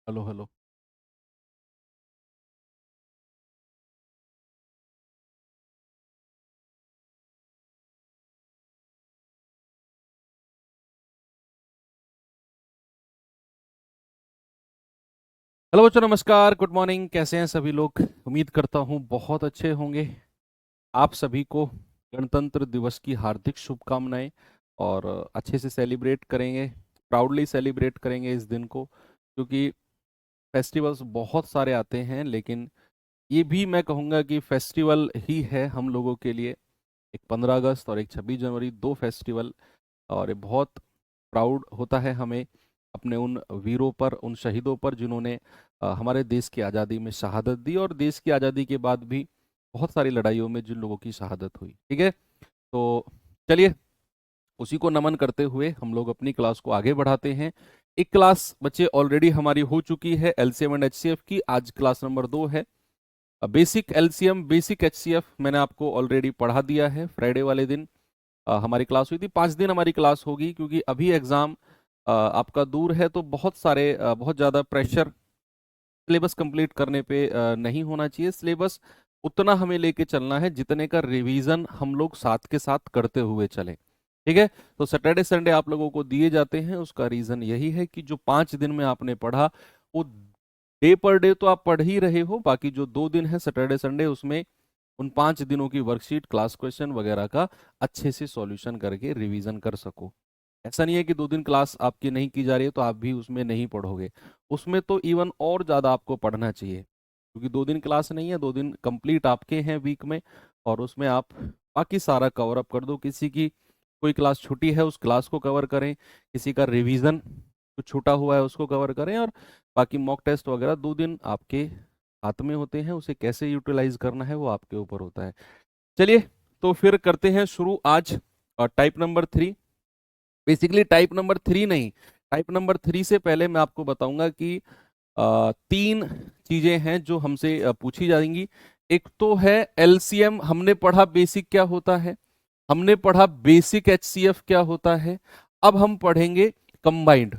Hello hello. Hello बच्चों, नमस्कार, good morning. कैसे हैं सभी लोग? उम्मीद करता हूँ बहुत अच्छे होंगे। आप सभी को गणतंत्र दिवस की हार्दिक शुभकामनाएं। और अच्छे से सेलिब्रेट करेंगे, प्राउडली सेलिब्रेट करेंगे इस दिन को, क्योंकि फेस्टिवल्स बहुत सारे आते हैं, लेकिन ये भी मैं कहूँगा कि फेस्टिवल ही है हम लोगों के लिए। एक 15 अगस्त और एक 26 जनवरी, दो फेस्टिवल। और ये बहुत प्राउड होता है हमें अपने उन वीरों पर, उन शहीदों पर, जिन्होंने हमारे देश की आज़ादी में शहादत दी, और देश की आज़ादी के बाद भी बहुत सारी लड़ाइयों में जिन लोगों की शहादत हुई। ठीक है, तो चलिए उसी को नमन करते हुए हम लोग अपनी क्लास को आगे बढ़ाते हैं। एक क्लास बच्चे ऑलरेडी हमारी हो चुकी है एलसीएम एंड एचसीएफ की। आज क्लास नंबर 2 है बेसिक एलसीएम बेसिक एचसीएफ। मैंने आपको ऑलरेडी पढ़ा दिया है। फ्राइडे वाले दिन हमारी क्लास हुई थी। 5 दिन हमारी क्लास होगी, क्योंकि अभी एग्जाम आपका दूर है, तो बहुत सारे बहुत ज़्यादा प्रेशर सिलेबस कंप्लीट करने पे नहीं होना चाहिए। सिलेबस उतना हमें लेके चलना है जितने का रिवीजन हम लोग साथ के साथ करते हुए चलें। ठीक है, तो सैटरडे संडे आप लोगों को दिए जाते हैं। उसका रीजन यही है कि जो 5 दिन में आपने पढ़ा, वो डे पर डे तो आप पढ़ ही रहे हो, बाकी जो 2 दिन है सैटरडे संडे, उसमें उन 5 दिनों की वर्कशीट, क्लास क्वेश्चन वगैरह का अच्छे से सॉल्यूशन करके रिवीजन कर सको। ऐसा नहीं है कि 2 दिन क्लास आपकी नहीं की जा रही है तो आप भी उसमें नहीं पढ़ोगे। उसमें तो इवन और ज़्यादा आपको पढ़ना चाहिए, क्योंकि 2 दिन क्लास नहीं है, 2 दिन कंप्लीट आपके हैं वीक में। और उसमें आप बाकी सारा कवर अप कर दो। किसी की कोई क्लास छुट्टी है, उस क्लास को कवर करें। किसी का रिवीजन कुछ छूटा हुआ है, उसको कवर करें। और बाकी मॉक टेस्ट वगैरह 2 दिन आपके हाथ में होते हैं। उसे कैसे यूटिलाइज करना है वो आपके ऊपर होता है। चलिए, तो फिर करते हैं शुरू आज। Type number 3, basically type number 3 नहीं, टाइप नंबर 3 से पहले मैं आपको बताऊंगा कि 3 चीजें हैं जो हमसे पूछी जाएंगी। एक तो है एलसीएम, हमने पढ़ा बेसिक क्या होता है, हमने पढ़ा बेसिक एचसीएफ क्या होता है। अब हम पढ़ेंगे कंबाइंड,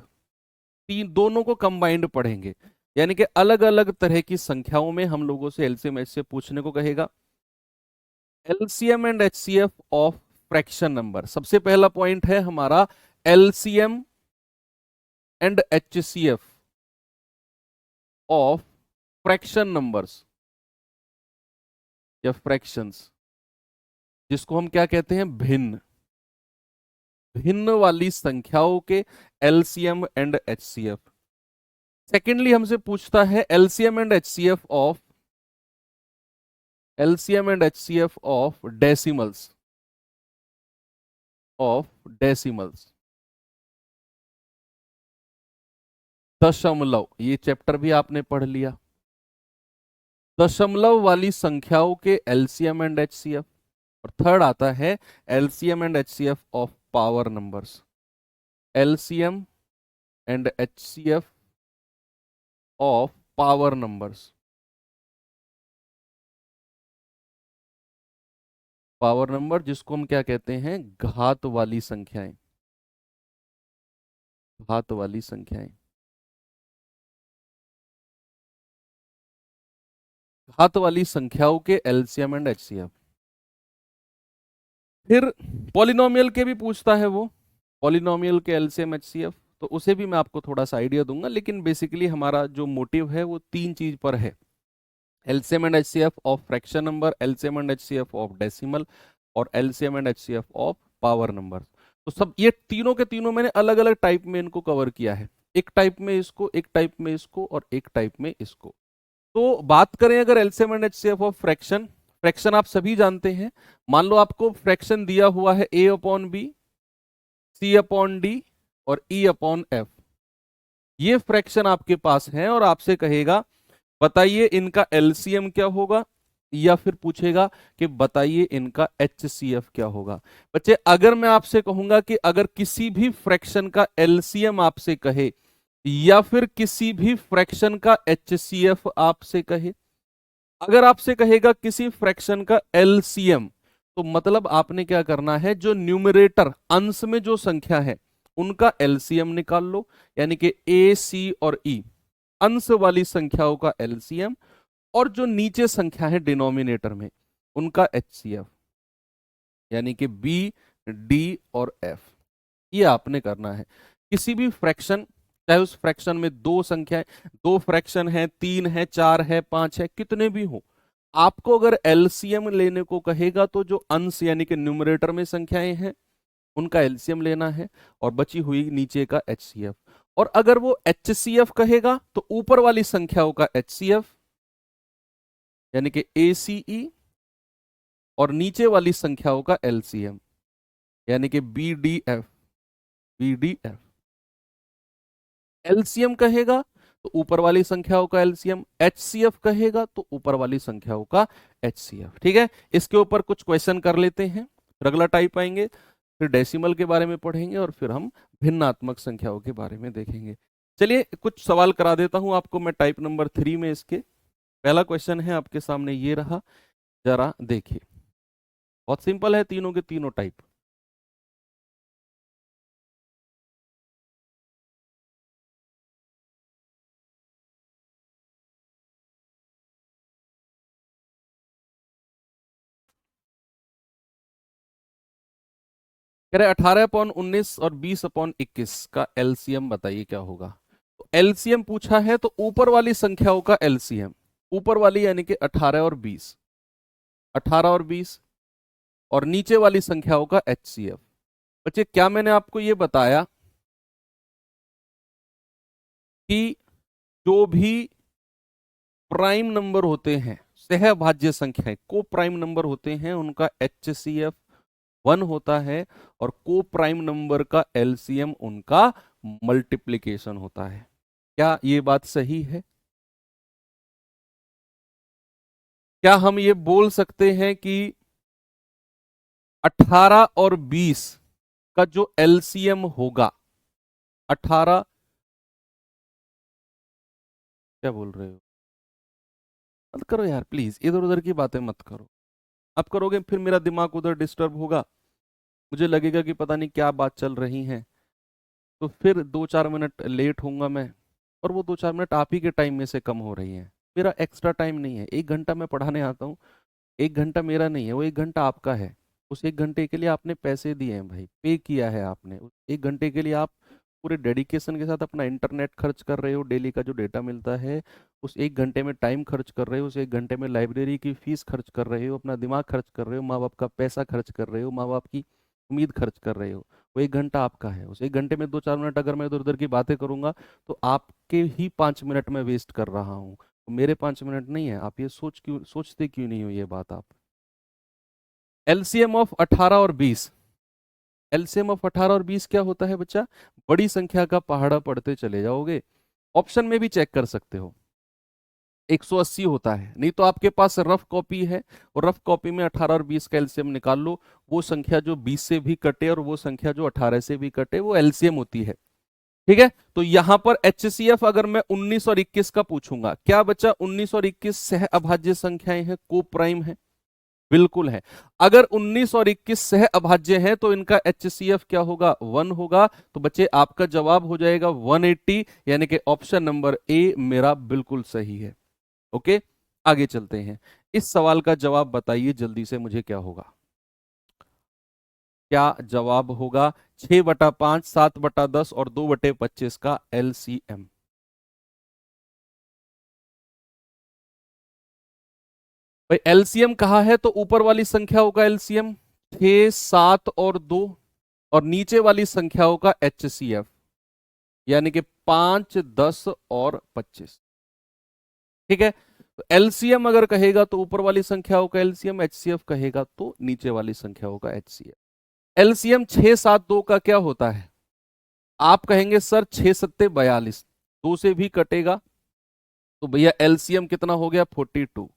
तीन दोनों को कंबाइंड पढ़ेंगे। यानी कि अलग अलग तरह की संख्याओं में हम लोगों से एलसीएम एचसीएफ पूछने को कहेगा। LCM and HCF of fraction number, सबसे पहला पॉइंट है हमारा LCM and HCF of fraction numbers या फ्रैक्शंस, जिसको हम क्या कहते हैं, भिन्न, भिन्न वाली संख्याओं के एलसीएम एंड एचसीएफ। सेकेंडली हमसे पूछता है LCM and HCF of, LCM and HCF of decimals, of decimals, दशमलव। ये चैप्टर भी आपने पढ़ लिया। दशमलव वाली संख्याओं के एलसीएम एंड एचसीएफ। और थर्ड आता है LCM and HCF of power numbers, LCM and HCF of power numbers. Power number जिसको हम क्या कहते हैं, घात वाली संख्याएं, घात वाली संख्याएं, घात वाली संख्याओं के एलसीएम एंड एचसीएफ। फिर पॉलिनोमियल के भी पूछता है वो, पॉलिनोमियल के एलसीएम एचसीएफ, तो उसे भी मैं आपको थोड़ा सा आइडिया दूंगा। लेकिन बेसिकली हमारा जो मोटिव है वो 3 चीज पर है, LCM and HCF of fraction number, LCM and HCF of decimal, और LCM and HCF of power number. तो सब ये तीनों के तीनों मैंने अलग अलग टाइप में इनको कवर किया है। एक टाइप में इसको, एक टाइप में इसको, और एक टाइप में इसको। तो बात करें अगर LCM and HCF of fraction, fraction आप सभी जानते हैं। मान लो आपको फ्रैक्शन दिया हुआ है ए अपॉन बी, सी अपॉन डी और ई अपॉन एफ। ये फ्रैक्शन आपके पास है और आपसे कहेगा बताइए इनका एलसीएम क्या होगा, या फिर पूछेगा कि बताइए इनका एचसीएफ क्या होगा। बच्चे, अगर मैं आपसे कहूंगा कि अगर किसी भी फ्रैक्शन का एलसीएम आपसे कहे, या फिर किसी भी फ्रैक्शन का एचसीएफ आपसे कहे, अगर आपसे कहेगा किसी फ्रैक्शन का एलसीएम, तो मतलब आपने क्या करना है, जो न्यूमरेटर अंश में जो संख्या है उनका एलसीएम निकाल लो, यानी कि ए सी और ई। अंश वाली संख्याओं का एलसीएम और जो नीचे संख्या है डिनोमिनेटर में उनका एचसीएफ, यानी कि बी, डी और एफ। ये आपने करना है। किसी भी फ्रैक्शन, चाहे उस फ्रैक्शन में दो संख्याएं, दो फ्रैक्शन है, 3 है, 4 है, 5 है, कितने भी हो, आपको अगर एलसीएम लेने को कहेगा तो जो अंश यानी कि न्यूमरेटर में संख्याएं हैं उनका एलसीएम लेना है और बची हुई नीचे का एचसीएफ। और अगर वो एचसीएफ कहेगा तो ऊपर वाली संख्याओं का एचसीएफ यानी कि एसीई और नीचे वाली संख्याओं का एलसीएम यानी कि बीडीएफ। बीडीएफ एलसीएम कहेगा तो ऊपर वाली संख्याओं का एलसीएम, एचसीएफ कहेगा तो ऊपर वाली संख्याओं का एचसीएफ। ठीक है, इसके ऊपर कुछ क्वेश्चन कर लेते हैं, फिर अगला टाइप आएंगे, फिर डेसिमल के बारे में पढ़ेंगे और फिर हम भिन्नात्मक संख्याओं के बारे में देखेंगे। चलिए कुछ सवाल करा देता हूं आपको मैं टाइप नंबर 3 में। इसके पहला क्वेश्चन है आपके सामने ये रहा, जरा देखिए। बहुत सिंपल है, तीनों के तीनों टाइप। कह रहे 18/19 और 20/21 का एलसीएम बताइए क्या होगा। तो एलसीएम पूछा है तो ऊपर वाली संख्याओं का एलसीएम, ऊपर वाली यानी कि 18 और 20, 18 और 20 और नीचे वाली संख्याओं का एचसीएफ। बच्चे क्या मैंने आपको ये बताया कि जो भी प्राइम नंबर होते हैं, सहभाज्य संख्याएं, को प्राइम नंबर होते हैं, उनका एचसीएफ 1 होता है और को प्राइम नंबर का एलसीएम उनका मल्टीप्लीकेशन होता है। क्या ये बात सही है? क्या हम ये बोल सकते हैं कि 18 और 20 का जो एलसीएम होगा, 18, क्या बोल रहे हो, मत करो यार प्लीज, इधर उधर की बातें मत करो। आप करोगे फिर मेरा दिमाग उधर डिस्टर्ब होगा, मुझे लगेगा कि पता नहीं क्या बात चल रही है, तो फिर 2-4 मिनट लेट होऊंगा मैं, और वो 2-4 मिनट आप ही के टाइम में से कम हो रही हैं। मेरा एक्स्ट्रा टाइम नहीं है, 1 घंटा मैं पढ़ाने आता हूँ, 1 घंटा मेरा नहीं है, वो 1 घंटा आपका है। उस 1 घंटे के लिए आपने पैसे दिए हैं भाई, पे किया है आपने, उस 1 घंटे के लिए आप पूरे डेडिकेशन के साथ अपना इंटरनेट खर्च कर रहे हो, डेली का जो डेटा मिलता है उस 1 घंटे में टाइम खर्च कर रहे हो, उस 1 घंटे में लाइब्रेरी की फीस खर्च कर रहे हो, अपना दिमाग खर्च कर रहे हो, माँ बाप का पैसा खर्च कर रहे हो, माँ बाप की उम्मीद खर्च कर रहे हो। वो 1 घंटा आपका है, उस 1 घंटे में 2-4 मिनट अगर मैं इधर उधर की बातें करूंगा तो आपके ही 5 मिनट में वेस्ट कर रहा हूँ, तो मेरे 5 मिनट नहीं है। आप ये सोचते क्यों नहीं हो ये बात आप। एलसीएम ऑफ 18 और 20, एलसीएम ऑफ 18 और 20 क्या होता है बच्चा? बड़ी संख्या का पहाड़ा पढ़ते चले जाओगे, ऑप्शन में भी चेक कर सकते हो, 180 होता है। नहीं तो आपके पास रफ कॉपी है और रफ कॉपी में 18 और 20 का एलसीएम निकाल लो, वो संख्या जो 20 से भी कटे और वो संख्या जो 18 से भी कटे वो एलसीएम होती है। ठीक है, तो यहां पर एचसीएफ अगर मैं 19 और 21 का पूछूंगा, क्या बच्चा 19 और 21 सह अभाज्य संख्याएं हैं, को प्राइम है? बिल्कुल है। अगर 19 और 21 सह अभाज्य हैं तो इनका एचसीएफ क्या होगा? 1 होगा। तो बच्चे आपका जवाब हो जाएगा 180, यानी कि ऑप्शन नंबर ए मेरा बिल्कुल सही है। ओके, आगे चलते हैं। इस सवाल का जवाब बताइए जल्दी से मुझे, क्या होगा? क्या जवाब होगा 6/5, 7/10 और 2/25 का एलसीएम? भाई एलसीएम कहा है तो ऊपर वाली संख्याओं का एलसीएम 6, 7 और 2 और नीचे वाली संख्याओं का एचसीएफ यानी कि 5, 10 और 25। ठीक है, तो एलसीएम अगर कहेगा तो ऊपर वाली संख्याओं का एलसीएम, एचसीएफ कहेगा तो नीचे वाली संख्याओं का एचसीएफ। एलसीएम 6, 7, 2 का क्या होता है? आप कहेंगे सर 6 सत्ते 42, 2 से भी कटेगा, तो भैया एलसीएम कितना हो गया? 42।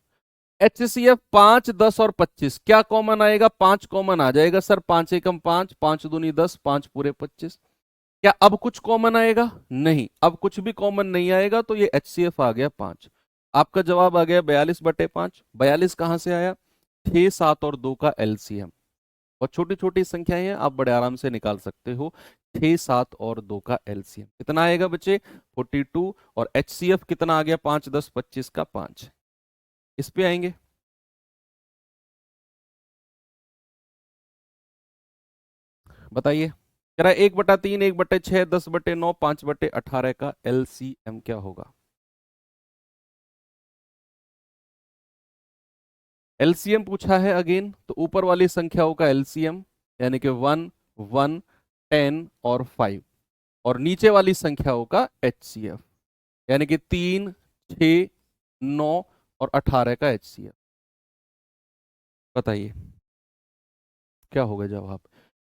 एचसीएफ 5, 10 और 25, क्या कॉमन आएगा? 5 कॉमन आ जाएगा सर, 5 एकम 5, 5 दूनी 10, 5 पूरे 25। क्या अब कुछ कॉमन आएगा? नहीं, अब कुछ भी कॉमन नहीं आएगा, तो ये एचसीएफ आ गया 5। आपका जवाब आ गया 42/5। 42 कहां से आया? 6, 7 और 2 का एलसीएम। और छोटी छोटी संख्याएं हैं, आप बड़े आराम से निकाल सकते हो। 6, 7 और 2 का एलसीएम कितना आएगा बच्चे? 42। और एचसीएफ कितना आ गया? 5, 10, 25 का 5। इस पे आएंगे। बताइए। कह रहा है 1/3, 1/6, 10/9, 5/18 का एलसीएम क्या होगा? एलसीएम पूछा है अगेन, तो ऊपर वाली संख्याओं का एलसीएम यानी कि 1, 1, 10 और 5, और नीचे वाली संख्याओं का एचसीएफ यानी कि 3, 6, 9 और 18 का एचसीएफ। बताइए क्या होगा जवाब?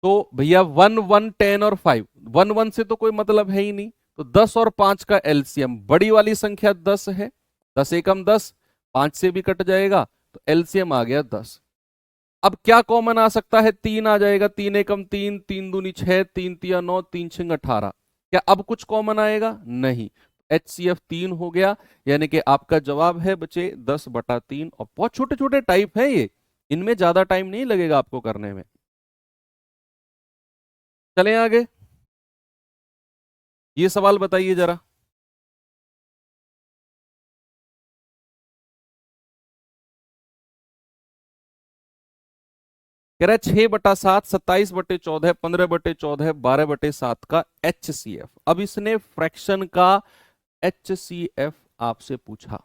तो भैया 1, 1, 10 और 5, 1, 1 से तो कोई मतलब है ही नहीं, तो 10 और 5 का एलसीएम, बड़ी वाली संख्या 10 है, 10 एकम 10, 5 से भी कट जाएगा, तो एलसीएम आ गया 10। अब क्या कॉमन आ सकता है? 3 आ जाएगा, 3 एकम 3, 3 दूनी 6, 3 तिया 9, 3 छिंग 18। क्या अब कुछ कॉमन आएगा? नहीं। एचसीएफ 3 हो गया, यानी कि आपका जवाब है बच्चे 10/3। और बहुत छोटे छोटे टाइप है ये, इनमें ज्यादा टाइम नहीं लगेगा आपको करने में। चलें आगे। ये सवाल बताइए जरा। कह रहा है 6/7, 27/14, 15/14, 12/7 का एचसीएफ। अब इसने फ्रैक्शन का एचसीएफ आपसे पूछा।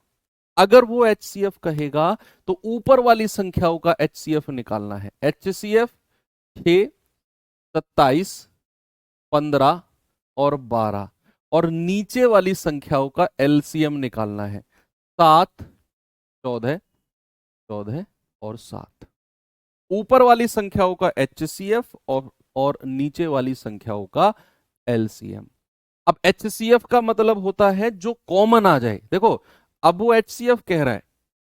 अगर वो एचसीएफ कहेगा तो ऊपर वाली संख्याओं का एचसीएफ निकालना है। एचसीएफ 6, 27, 15 और 12, और नीचे वाली संख्याओं का एलसीएम निकालना है। 7, 14, 14 और 7। ऊपर वाली संख्याओं का एचसीएफ और नीचे वाली संख्याओं का एलसीएम। अब एचसीएफ का मतलब होता है जो कॉमन आ जाए। देखो, अब वो एचसीएफ कह रहा है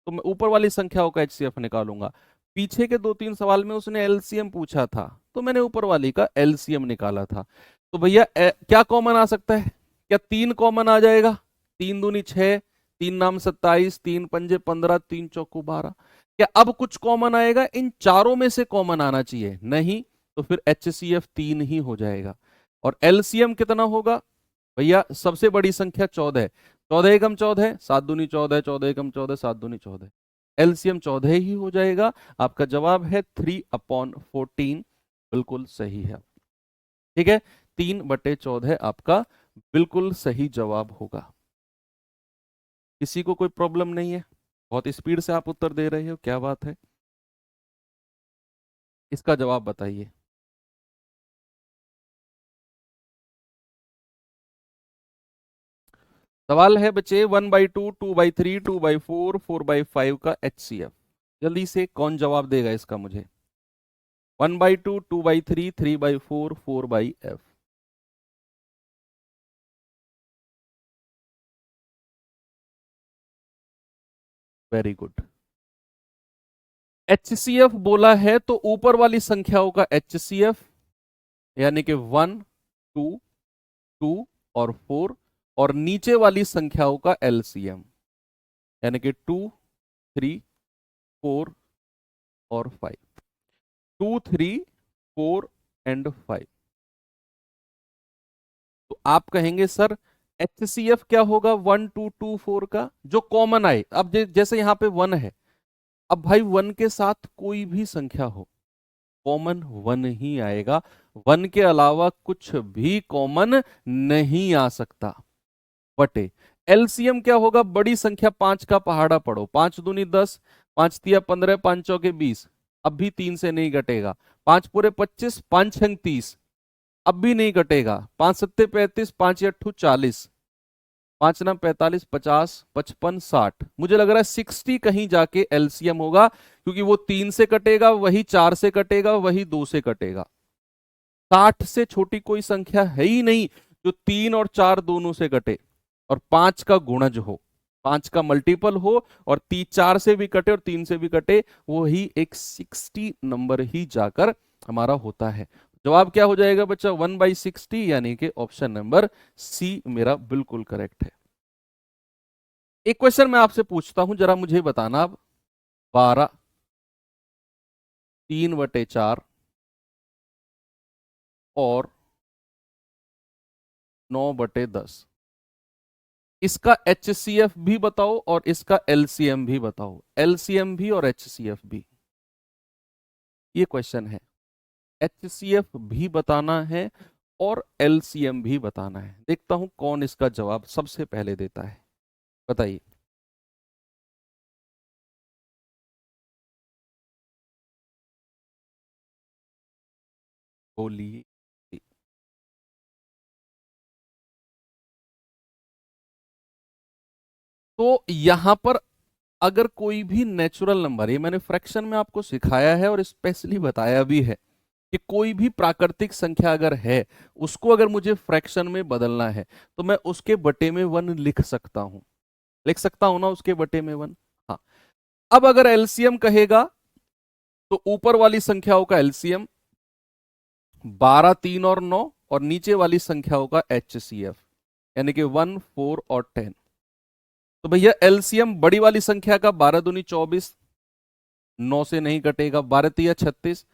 तो मैं ऊपर वाली संख्याओं का एचसीएफ निकालूंगा। पीछे के 2-3 सवाल में उसने एलसीएम पूछा था, तो मैंने ऊपर वाली का एलसीएम निकाला था। तो भैया क्या कॉमन आ सकता है? क्या 3 कॉमन आ जाएगा? 3 दूनी 6, 3 नाम 27, 3 पंजे 15, 3 चौको 12। क्या अब कुछ कॉमन आएगा? इन चारों में से कॉमन आना चाहिए, नहीं तो फिर एचसीएफ 3 ही हो जाएगा। और एलसीएम कितना होगा भैया? सबसे बड़ी संख्या 14, 14 एकम 14, 7 दूनी 14, 14 एकम 14, 7 दूनी 14, एलसीएम 14 ही हो जाएगा। आपका जवाब है 3/14, बिल्कुल सही है। ठीक है, 3/14 आपका बिल्कुल सही जवाब होगा। किसी को कोई प्रॉब्लम नहीं है? बहुत स्पीड से आप उत्तर दे रहे हो, क्या बात है। इसका जवाब बताइए। सवाल है बच्चे 1/2, 2/3, 2/4, 4/5 का एचसीएफ। जल्दी से कौन जवाब देगा इसका मुझे? 1/2, 2/3, 3/4, 4/f। Very good. एचसीएफ बोला है तो ऊपर वाली संख्याओं का एचसीएफ यानी कि 1, 2, 2 और 4, और नीचे वाली संख्याओं का एलसीएम यानी कि 2, 3, 4 और 5। 2, 3, 4 एंड 5। तो आप कहेंगे सर एचसीएफ क्या होगा 1, 2, 2, 4 का जो कॉमन आए? अब जैसे यहां पे 1 है, अब भाई 1 के साथ कोई भी संख्या हो, कॉमन 1 ही आएगा। 1 के अलावा कुछ भी कॉमन नहीं आ सकता। बटे एलसीएम क्या होगा? बड़ी संख्या 5 का पहाड़ा पढ़ो। 5 दूनी 10, 5 तिया 15, 5 चौके 20, अब भी 3 से नहीं घटेगा। 5 पूरे 25, 5 छंग 30, अब भी नहीं घटेगा। 5 सत्ते 35, 5 अट्ठू 40, 5 नाम 45, 50, 55, 60। मुझे लग रहा है 60 कहीं जाके एलसीएम होगा, क्योंकि वो 3 से कटेगा, वही 4 से कटेगा, वही 2 से कटेगा। 60 से छोटी कोई संख्या है ही नहीं जो 3 और 4 दोनों से कटे और 5 का गुणज हो, 5 का मल्टीपल हो, और 4 से भी कटे और 3 से भी कटे, वो ही एक 60 नंबर ही जाकर हमारा होता है। जवाब क्या हो जाएगा बच्चा? 1/60, यानी कि ऑप्शन नंबर सी मेरा बिल्कुल करेक्ट है। एक क्वेश्चन मैं आपसे पूछता हूं, जरा मुझे बताना अब। 12, 3/4 और 9/10। इसका HCF भी बताओ और इसका LCM भी बताओ, LCM भी और HCF भी। ये क्वेश्चन है, HCF भी बताना है और LCM भी बताना है। देखता हूं कौन इसका जवाब सबसे पहले देता है, बताइए। बोलिए। तो यहां पर अगर कोई भी नेचुरल नंबर, ये मैंने फ्रैक्शन में आपको सिखाया है और स्पेशली बताया भी है कि कोई भी प्राकृतिक संख्या अगर है, उसको अगर मुझे फ्रैक्शन में बदलना है तो मैं उसके बटे में 1 लिख सकता हूं। लिख सकता हूं ना उसके बटे में 1। हाँ। अब अगर एलसीएम कहेगा तो ऊपर वाली संख्याओं का एलसीएम 12, 3 और 9, और नीचे वाली संख्याओं का HCF, यानी कि 1, 4 और 10। तो भैया एलसीएम बड़ी वाली संख्या का 12 दूनी 24, 9 से नहीं कटेगा, 12 तिया 36,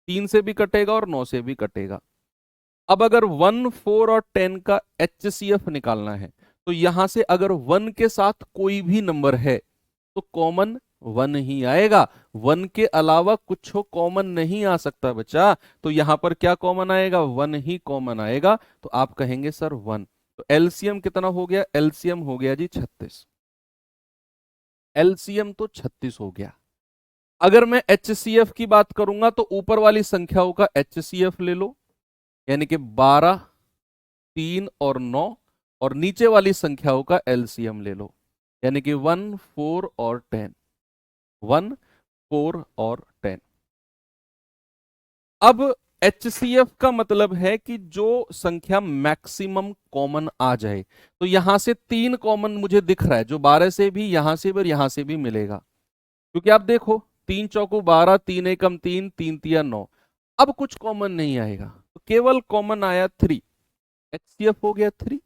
3 से भी कटेगा और 9 से भी कटेगा। अब अगर 1, 4 और 10 का HCF निकालना है तो यहां से अगर 1 के साथ कोई भी नंबर है तो कॉमन 1 ही आएगा। 1 के अलावा कुछ कॉमन नहीं आ सकता बच्चा। तो यहां पर क्या कॉमन आएगा? 1 ही कॉमन आएगा। तो आप कहेंगे सर 1। तो एलसीएम कितना हो गया? एलसीएम हो गया जी 36। एलसीएम तो 36 हो गया। अगर मैं HCF की बात करूंगा तो ऊपर वाली संख्याओं का HCF ले लो, यानी कि 12, 3 और 9, और नीचे वाली संख्याओं का एलसीएम ले लो, यानी कि 1, 4 और 10। 1, 4 और 10। अब HCF का मतलब है कि जो संख्या मैक्सिमम कॉमन आ जाए। तो यहां से 3 कॉमन मुझे दिख रहा है, जो 12 से भी, यहां से भी और यहां से भी मिलेगा। क्योंकि आप देखो 3 चौको 12, 3 एकम 3, 3 तिया 9। अब कुछ कॉमन नहीं आएगा, तो केवल कॉमन आया 3। HCF हो गया 3।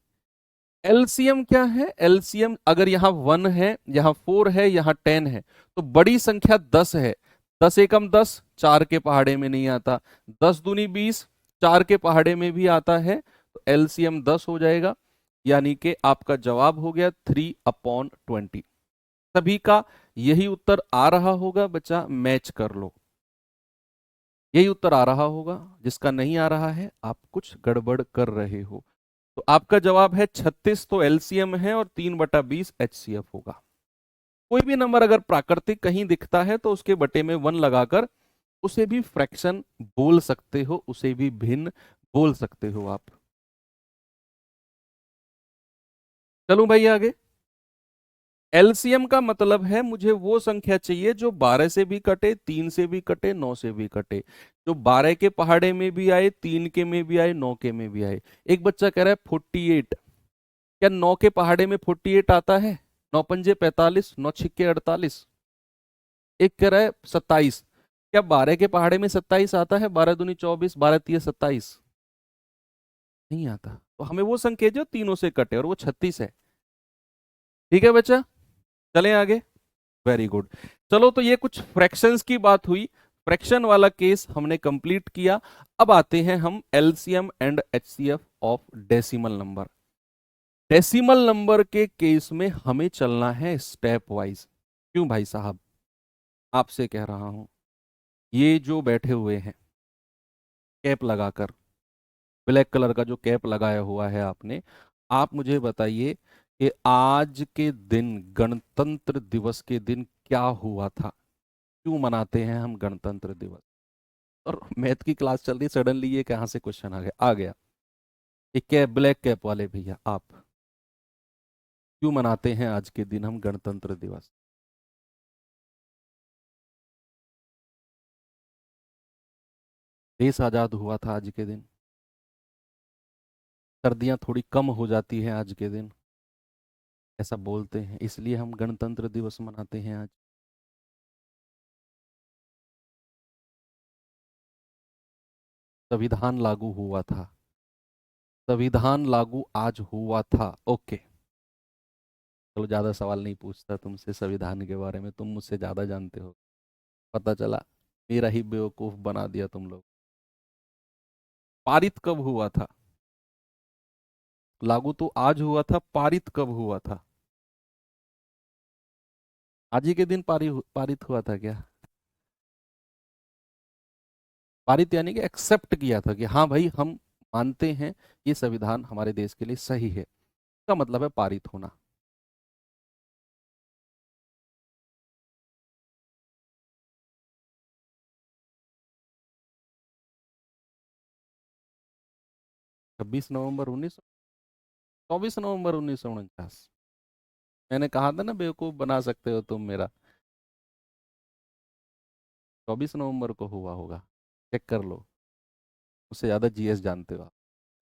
एलसीएम क्या है? एलसीएम अगर यहां 1 है, यहां 4 है, यहां 10 है, तो बड़ी संख्या 10 है। 10 एकम 10, 4 के पहाड़े में नहीं आता। 10 दूनी 20, 4 के पहाड़े में भी आता है। तो एलसीएम 10 हो जाएगा, यानी कि आपका जवाब हो गया 3/20। सभी का यही उत्तर आ रहा होगा बच्चा, मैच कर लो। यही उत्तर आ रहा होगा। जिसका नहीं आ रहा है आप कुछ गड़बड़ कर रहे हो। तो आपका जवाब है 36, तो एलसीएम है, और 3/20 HCF होगा। कोई भी नंबर अगर प्राकृतिक कहीं दिखता है तो उसके बटे में 1 लगाकर उसे भी फ्रैक्शन बोल सकते हो, उसे भी भिन्न बोल सकते हो आप। चलूं भाई आगे। एलसीएम का मतलब है मुझे वो संख्या चाहिए जो 12 से भी कटे, 3 से भी कटे, 9 से भी कटे, जो 12 के पहाड़े में भी आए, 3 के में भी आए, 9 के में भी आए। एक बच्चा कह रहा है 48। क्या 9 के पहाड़े में 48 आता है? 9 पंजे 45, 9 छिक्के 48। एक कह रहा है 27। क्या 12 के पहाड़े में 27 आता है? 12 दूनी 24, 12 तिया 27। नहीं आता। तो हमें वो संख्या जो तीनों से कटे, और वो 36 है। ठीक है बच्चा, चलें आगे। Very good. चलो, तो ये कुछ फ्रैक्शंस की बात हुई। फ्रैक्शन वाला केस हमने कंप्लीट किया। अब आते हैं हम LCM and HCF of decimal number. Decimal number के केस में हमें चलना है स्टेप वाइज। क्यों भाई साहब? आपसे कह रहा हूं, ये जो बैठे हुए हैं कैप लगाकर, ब्लैक कलर का जो कैप लगाया हुआ है आपने, आप मुझे बताइए कि आज के दिन, गणतंत्र दिवस के दिन क्या हुआ था? क्यों मनाते हैं हम गणतंत्र दिवस? और मैथ की क्लास चल रही, सडनली ये कहां से क्वेश्चन आ गया। ये कैप, ब्लैक कैप वाले भैया, आप क्यों मनाते हैं आज के दिन हम गणतंत्र दिवस? देश आजाद हुआ था आज के दिन। सर्दियां थोड़ी कम हो जाती हैं आज के दिन, ऐसा बोलते हैं, इसलिए हम गणतंत्र दिवस मनाते हैं आज। संविधान लागू हुआ था। संविधान लागू आज हुआ था। ओके। चलो, ज्यादा सवाल नहीं पूछता तुमसे संविधान के बारे में, तुम मुझसे ज्यादा जानते हो। पता चला मेरा ही बेवकूफ बना दिया तुम लोग। पारित कब हुआ था? लागू तो आज हुआ था, पारित कब हुआ था? आज ही के दिन पारित हुआ था क्या? पारित यानी कि एक्सेप्ट किया था कि हाँ भाई हम मानते हैं ये संविधान हमारे देश के लिए सही है, इसका मतलब है पारित होना। 24 नवंबर 1949। मैंने कहा था ना बेवकूफ बना सकते हो तुम मेरा। 24 नवंबर को हुआ होगा, चेक कर लो, उससे ज्यादा जीएस जानते हो आप।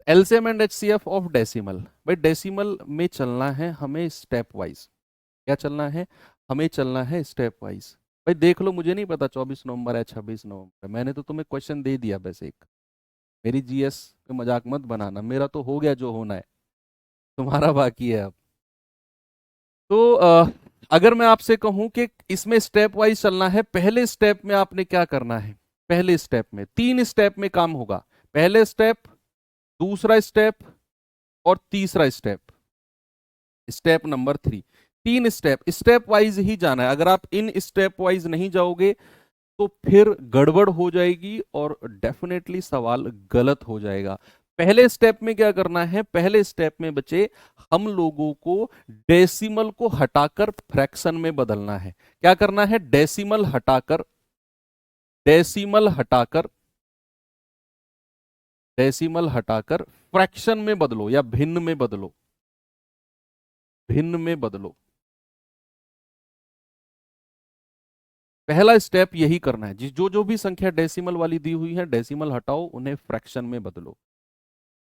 LCM and HCF of decimal. भाई डेसिमल में चलना है हमें स्टेप वाइज। क्या चलना है? हमें चलना है स्टेप वाइज। भाई देख लो, मुझे नहीं पता 24 नवंबर है 26 नवंबर है, मैंने तो तुम्हें क्वेश्चन दे दिया बस एक। मेरी जीएस पे मजाक मत बनाना, मेरा तो हो गया जो होना है, तुम्हारा बाकी है अब। तो अगर मैं आपसे कहूं कि इसमें स्टेप वाइज चलना है, पहले स्टेप में आपने क्या करना है? पहले स्टेप में 3 स्टेप में काम होगा। पहले स्टेप, दूसरा स्टेप और तीसरा step, step number 3। 3 step, step wise ही जाना है। अगर आप इन स्टेप वाइज नहीं जाओगे तो फिर गड़बड़ हो जाएगी और डेफिनेटली सवाल गलत हो जाएगा। पहले स्टेप में क्या करना है? पहले स्टेप में बच्चे हम लोगों को डेसिमल को हटाकर फ्रैक्शन में बदलना है। क्या करना है? डेसिमल हटाकर डेसिमल हटाकर फ्रैक्शन में बदलो या भिन्न में बदलो, भिन्न में बदलो। पहला स्टेप यही करना है, जिस जो जो भी संख्या डेसिमल वाली दी हुई है डेसिमल हटाओ, उन्हें फ्रैक्शन में बदलो।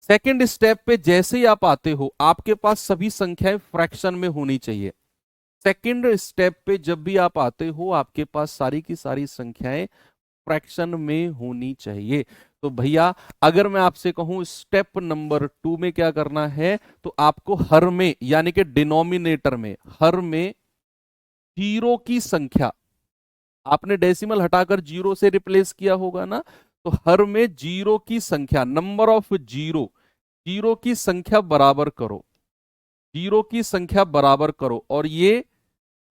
सेकंड स्टेप पे जैसे ही आप आते हो, आपके पास सभी संख्याएं फ्रैक्शन में होनी चाहिए। सेकंड स्टेप पे जब भी आप आते हो, आपके पास सारी की सारी संख्याएं फ्रैक्शन में होनी चाहिए। तो भैया अगर मैं आपसे कहूं स्टेप नंबर 2 में क्या करना है, तो आपको हर में यानी कि डिनोमिनेटर में, हर में जीरो की संख्या, आपने डेसिमल हटाकर जीरो से रिप्लेस किया होगा ना, तो हर में जीरो की संख्या, नंबर ऑफ जीरो, जीरो की संख्या बराबर करो, जीरो की संख्या बराबर करो। और ये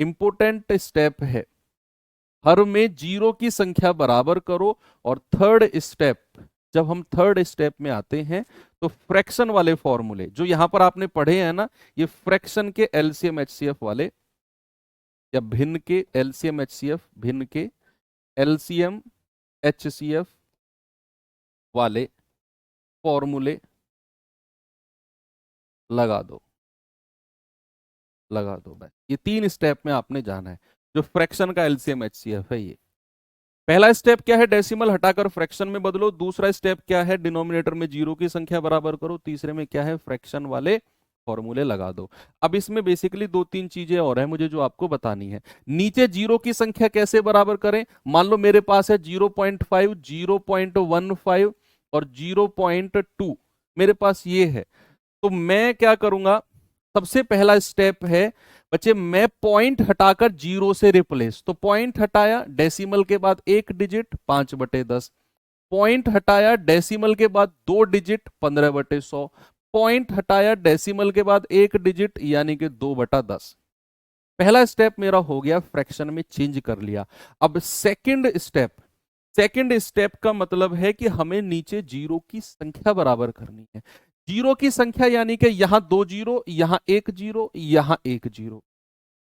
इंपॉर्टेंट स्टेप है, हर में जीरो की संख्या बराबर करो। और थर्ड स्टेप, जब हम थर्ड स्टेप में आते हैं तो फ्रैक्शन वाले फॉर्मूले जो यहां पर आपने पढ़े हैं ना, ये फ्रैक्शन के एलसीएम एचसीएफ वाले, या भिन्न के एलसीएम एचसीएफ, भिन्न के एलसीएम एचसीएफ वाले फॉर्मूले लगा दो, लगा दो। बस ये 3 स्टेप में आपने जाना है, जो फ्रैक्शन का एलसीएम एचसीएफ है ये। पहला स्टेप क्या है? डेसिमल हटाकर फ्रैक्शन में बदलो। दूसरा स्टेप क्या है? डिनोमिनेटर में जीरो की संख्या बराबर करो। तीसरे में क्या है? फ्रैक्शन वाले फॉर्मूले लगा दो। अब इसमें बेसिकली 2-3 चीजें और है मुझे जो आपको बतानी है। नीचे जीरो की संख्या कैसे बराबर करें? मान लो मेरे पास है 0.5, 0.15 और 0.2, मेरे पास ये है। तो मैं क्या करूंगा? सबसे पहला स्टेप है बच्चे, मैं पॉइंट हटाकर जीरो से रिप्लेस। तो पॉइंट हटाया, डेसिमल के बाद एक डिजिट 5/10। पॉइंट हटाया, डेसिमल के बाद 2 डिजिट 15/100। पॉइंट हटाया, डेसिमल के बाद एक डिजिट यानी कि 2/10। पहला स्टेप मेरा हो गया, फ्रैक्शन में चेंज कर लिया। अब सेकंड स्टेप, सेकंड स्टेप का मतलब है कि हमें नीचे जीरो की संख्या बराबर करनी है। जीरो की संख्या यानी कि यहां 2 जीरो, यहां 1 जीरो, यहां 1 जीरो,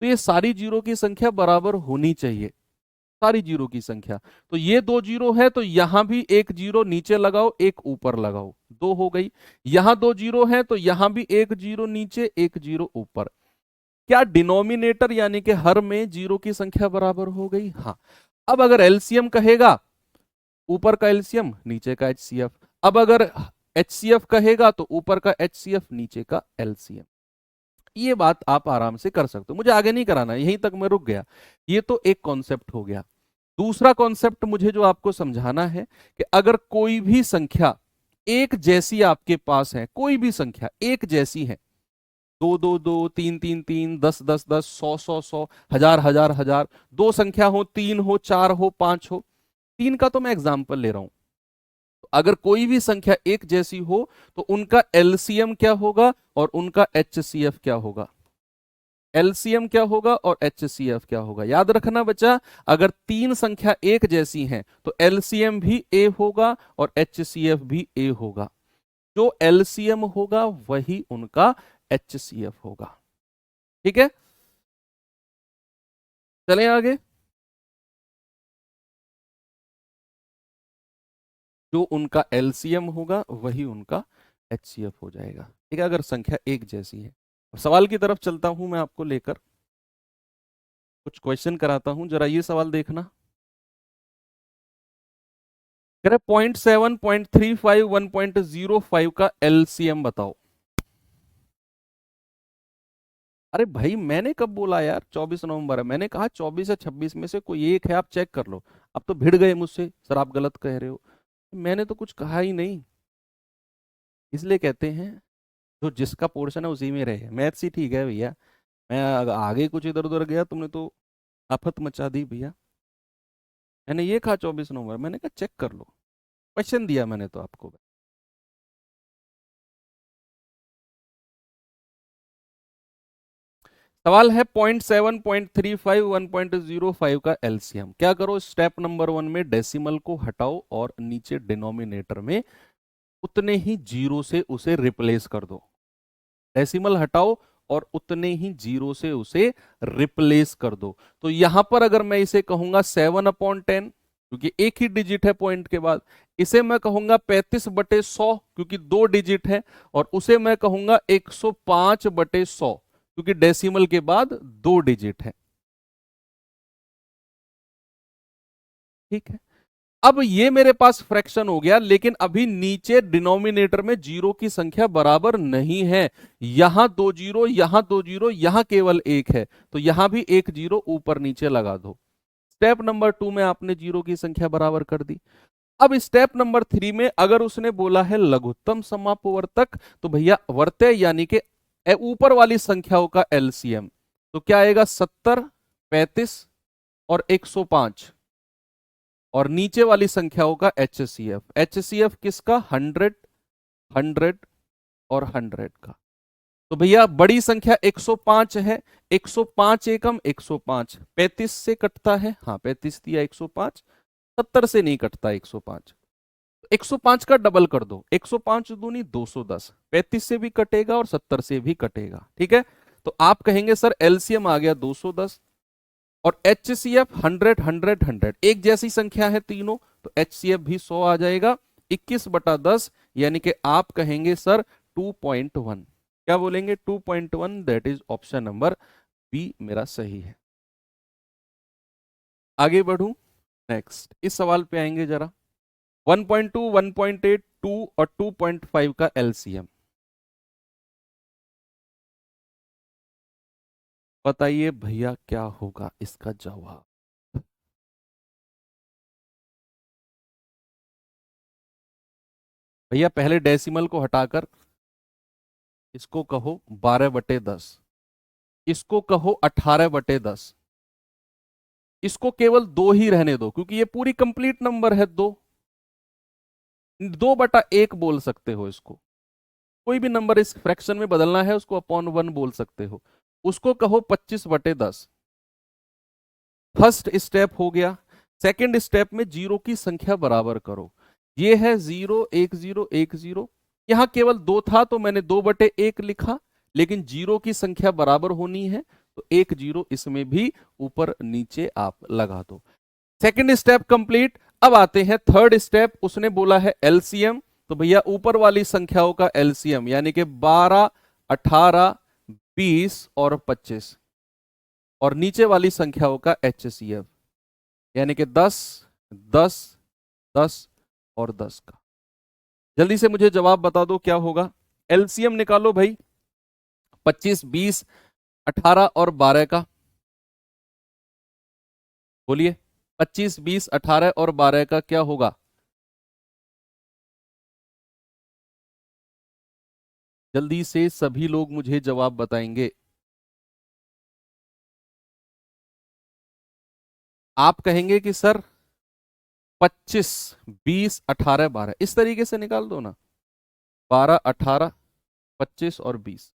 तो ये सारी जीरो की संख्या बराबर होनी चाहिए, सारी जीरो की संख्या। तो ये 2 जीरो है तो यहां भी 1 जीरो नीचे लगाओ, एक ऊपर लगाओ, 2 हो गई। यहां 2 जीरो है तो यहां भी 1 जीरो नीचे, 1 जीरो ऊपर। क्या डिनोमिनेटर यानी कि हर में जीरो की संख्या बराबर हो गई? हाँ। अब अगर एलसीएम कहेगा, ऊपर का एलसीएम नीचे का एचसीएफ। अब अगर एचसीएफ कहेगा तो ऊपर का एचसीएफ नीचे का एलसीएम। ये बात आप आराम से कर सकते हो, मुझे आगे नहीं कराना, यहीं तक मैं रुक गया। ये तो एक कॉन्सेप्ट हो गया। दूसरा कॉन्सेप्ट मुझे जो आपको समझाना है कि अगर कोई भी संख्या एक जैसी आपके पास है, कोई भी संख्या एक जैसी है, 2 2 2, 3 3 3, 10 10 10, 100 100 100, 1000 1000 1000, दो संख्या हो, 3 हो, 4 हो, 5 हो, 3 का तो मैं एग्जाम्पल ले रहा हूं। तो अगर कोई भी संख्या एक जैसी हो तो उनका एलसीएम क्या होगा और उनका एचसीएफ क्या होगा। एलसीएम क्या होगा और एचसीएफ क्या होगा, याद रखना बच्चा। अगर तीन संख्या एक जैसी हैं तो एलसीएम भी ए होगा और एचसीएफ भी ए होगा। जो एलसीएम होगा वही उनका एचसीएफ होगा। ठीक है, चलें आगे। जो उनका एलसीएम होगा वही उनका एचसीएफ हो जाएगा। ठीक है, अगर संख्या एक जैसी है। सवाल की तरफ चलता हूं मैं आपको लेकर, कुछ क्वेश्चन कराता हूं, जरा ये सवाल देखना। कह रहे 0.7, 0.35, 1.05 का एलसीएम बताओ। अरे भाई मैंने कब बोला यार 24 नवंबर है, मैंने कहा 24 या 26 में से कोई एक है, आप चेक कर लो। अब तो भिड़ गए मुझसे, सर आप गलत कह रहे हो। मैंने तो कुछ कहा ही नहीं। इसलिए कहते हैं जो जिसका पोर्शन है उसी में रहे। मैथ्स ही ठीक है भैया, मैं आगे कुछ इधर उधर गया तुमने तो आफत मचा दी भैया। मैंने ये कहा 24 नवंबर, मैंने कहा चेक कर लो, क्वेश्चन दिया मैंने तो आपको। सवाल है 0.7, 0.35, 1.05 का एलसीएम। क्या करो, स्टेप नंबर 1 में डेसिमल को हटाओ और नीचे डिनोमिनेटर में उतने ही जीरो से उसे रिप्लेस कर दो। डेसिमल हटाओ और उतने ही जीरो से उसे रिप्लेस कर दो। तो यहां पर अगर मैं इसे कहूंगा 7/10, क्योंकि एक ही डिजिट है पॉइंट के बाद। इसे मैं कहूंगा 35/100 क्योंकि दो डिजिट है। और उसे मैं कहूंगा 105/100 क्योंकि डेसिमल के बाद दो डिजिट है। ठीक है, अब ये मेरे पास फ्रैक्शन हो गया, लेकिन अभी नीचे डिनोमिनेटर में जीरो की संख्या बराबर नहीं है। यहां दो जीरो, यहां दो जीरो, यहां केवल एक है, तो यहां भी एक जीरो ऊपर नीचे लगा दो। स्टेप नंबर 2 में आपने जीरो की संख्या बराबर कर दी। अब स्टेप नंबर 3 में अगर उसने बोला है लघुत्तम समापवर्तक, तो भैया वर्त्य यानी कि ऊपर वाली संख्याओं का एलसीएम, तो क्या आएगा 70, 35 और 105। और नीचे वाली संख्याओं का एचसीएफ, एचसीएफ किसका 100, 100 और 100 का। तो भैया बड़ी संख्या 105 है, 105 एकम 105, 35 से कटता है, हाँ 35 दिया 105, 70 से नहीं कटता 105। 105 का डबल कर दो, 105 दूनी 210, 35 से भी कटेगा और 70 से भी कटेगा। ठीक है, तो आप कहेंगे सर एलसीएम आ गया 210 और एचसीएफ 100, 100, 100, एक जैसी संख्या है तीनों, तो एचसीएफ भी 100 आ जाएगा। 21/10 यानी कि आप कहेंगे सर 2.1। क्या बोलेंगे 2.1, that is option number B मेरा सही है। आगे बढ़ूं, नेक्स्ट इस सवाल पे आएंगे जरा। 1.2, 1.8, 2 और 2.5 का एलसीएम बताइए भैया क्या होगा इसका जवाब। भैया पहले डेसिमल को हटाकर इसको कहो 12/10, इसको कहो 18/10, इसको केवल दो ही रहने दो क्योंकि ये पूरी कंप्लीट नंबर है। दो, 2/1 बोल सकते हो इसको। कोई भी नंबर इस फ्रैक्शन में बदलना है उसको अपॉन 1 बोल सकते हो। उसको कहो 25/10। फर्स्ट स्टेप हो गया। सेकंड स्टेप में जीरो की संख्या बराबर करो। ये है 0, 1, 0, 1, 0। यहां केवल दो था तो मैंने 2/1 लिखा, लेकिन जीरो की संख्या बराबर होनी है तो एक जीरो इसमें भी ऊपर नीचे आप लगा दो। Second step complete. अब आते हैं थर्ड स्टेप, उसने बोला है एलसीएम, तो भैया ऊपर वाली संख्याओं का एलसीएम यानी कि 12, 18, 20 और 25 और नीचे वाली संख्याओं का एचसीएफ यानी कि 10, 10, 10 और 10 का। जल्दी से मुझे जवाब बता दो क्या होगा। एलसीएम निकालो भाई, 25, 20, 18 और 12 का। बोलिए 25, 20, 18 और 12 का क्या होगा। जल्दी से सभी लोग मुझे जवाब बताएंगे। आप कहेंगे कि सर 25, 20, 18, 12 इस तरीके से निकाल दो ना। 12, 18, 25 और 20।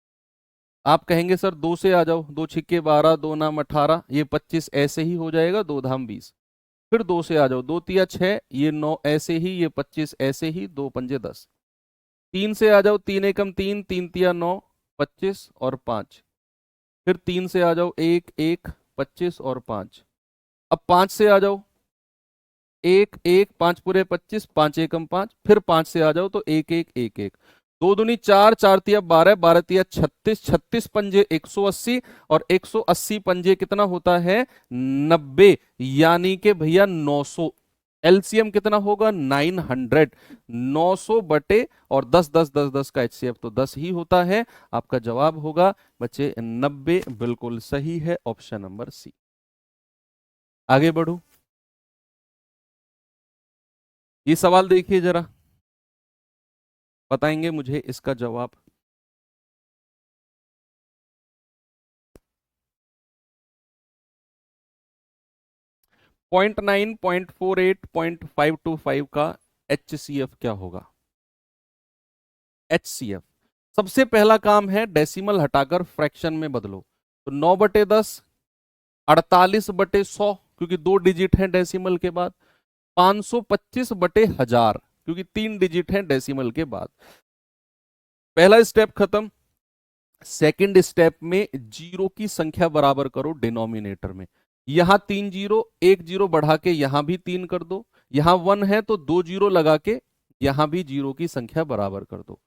आप कहेंगे सर 2 से आ जाओ, 2 छिक्के 12, 2 नाम 18, ये 25 ऐसे ही हो जाएगा, 2 धाम 20। फिर 2 से आ जाओ, 2 तिया 6, ये 9 ऐसे ही, ये 25 ऐसे ही, 2 पंजे 10। 3 से आ जाओ, 3 एकम 3, 3 तिया 9, 25 और 5। फिर 3 से आ जाओ, 1 1, 25 और 5। अब 5 से आ जाओ, 1 1, 5 पूरे 25, 5 एकम 5। फिर 5 से आ जाओ तो 1 1 1 1, 2 दूनी 4, 4 तिया 12, 12 तिया 36, 36 पंजे 180 और 180 पंजे कितना होता है 90, यानी कि भैया 900। एलसीएम कितना होगा 900। 900 बटे और 10 10 10 10 का एचसीएफ तो 10 ही होता है। आपका जवाब होगा बच्चे 90, बिल्कुल सही है, ऑप्शन नंबर सी। आगे बढ़ू, ये सवाल देखिए जरा, बताएंगे मुझे इसका जवाब। पॉइंट 9, 0.48, 0.525 का HCF क्या होगा। HCF सबसे पहला काम है डेसिमल हटाकर फ्रैक्शन में बदलो। तो 9/10, 48/100 क्योंकि 2 डिजिट है डेसिमल के बाद, 525/1000 क्योंकि 3 डिजिट है डेसिमल के बाद। पहला स्टेप खत्म। सेकंड स्टेप में जीरो की संख्या बराबर करो डिनोमिनेटर में। यहां 3 जीरो, 1 जीरो बढ़ा के यहां भी 3 कर दो, यहां 1 है तो 2 जीरो लगा के यहां भी जीरो की संख्या बराबर कर दो।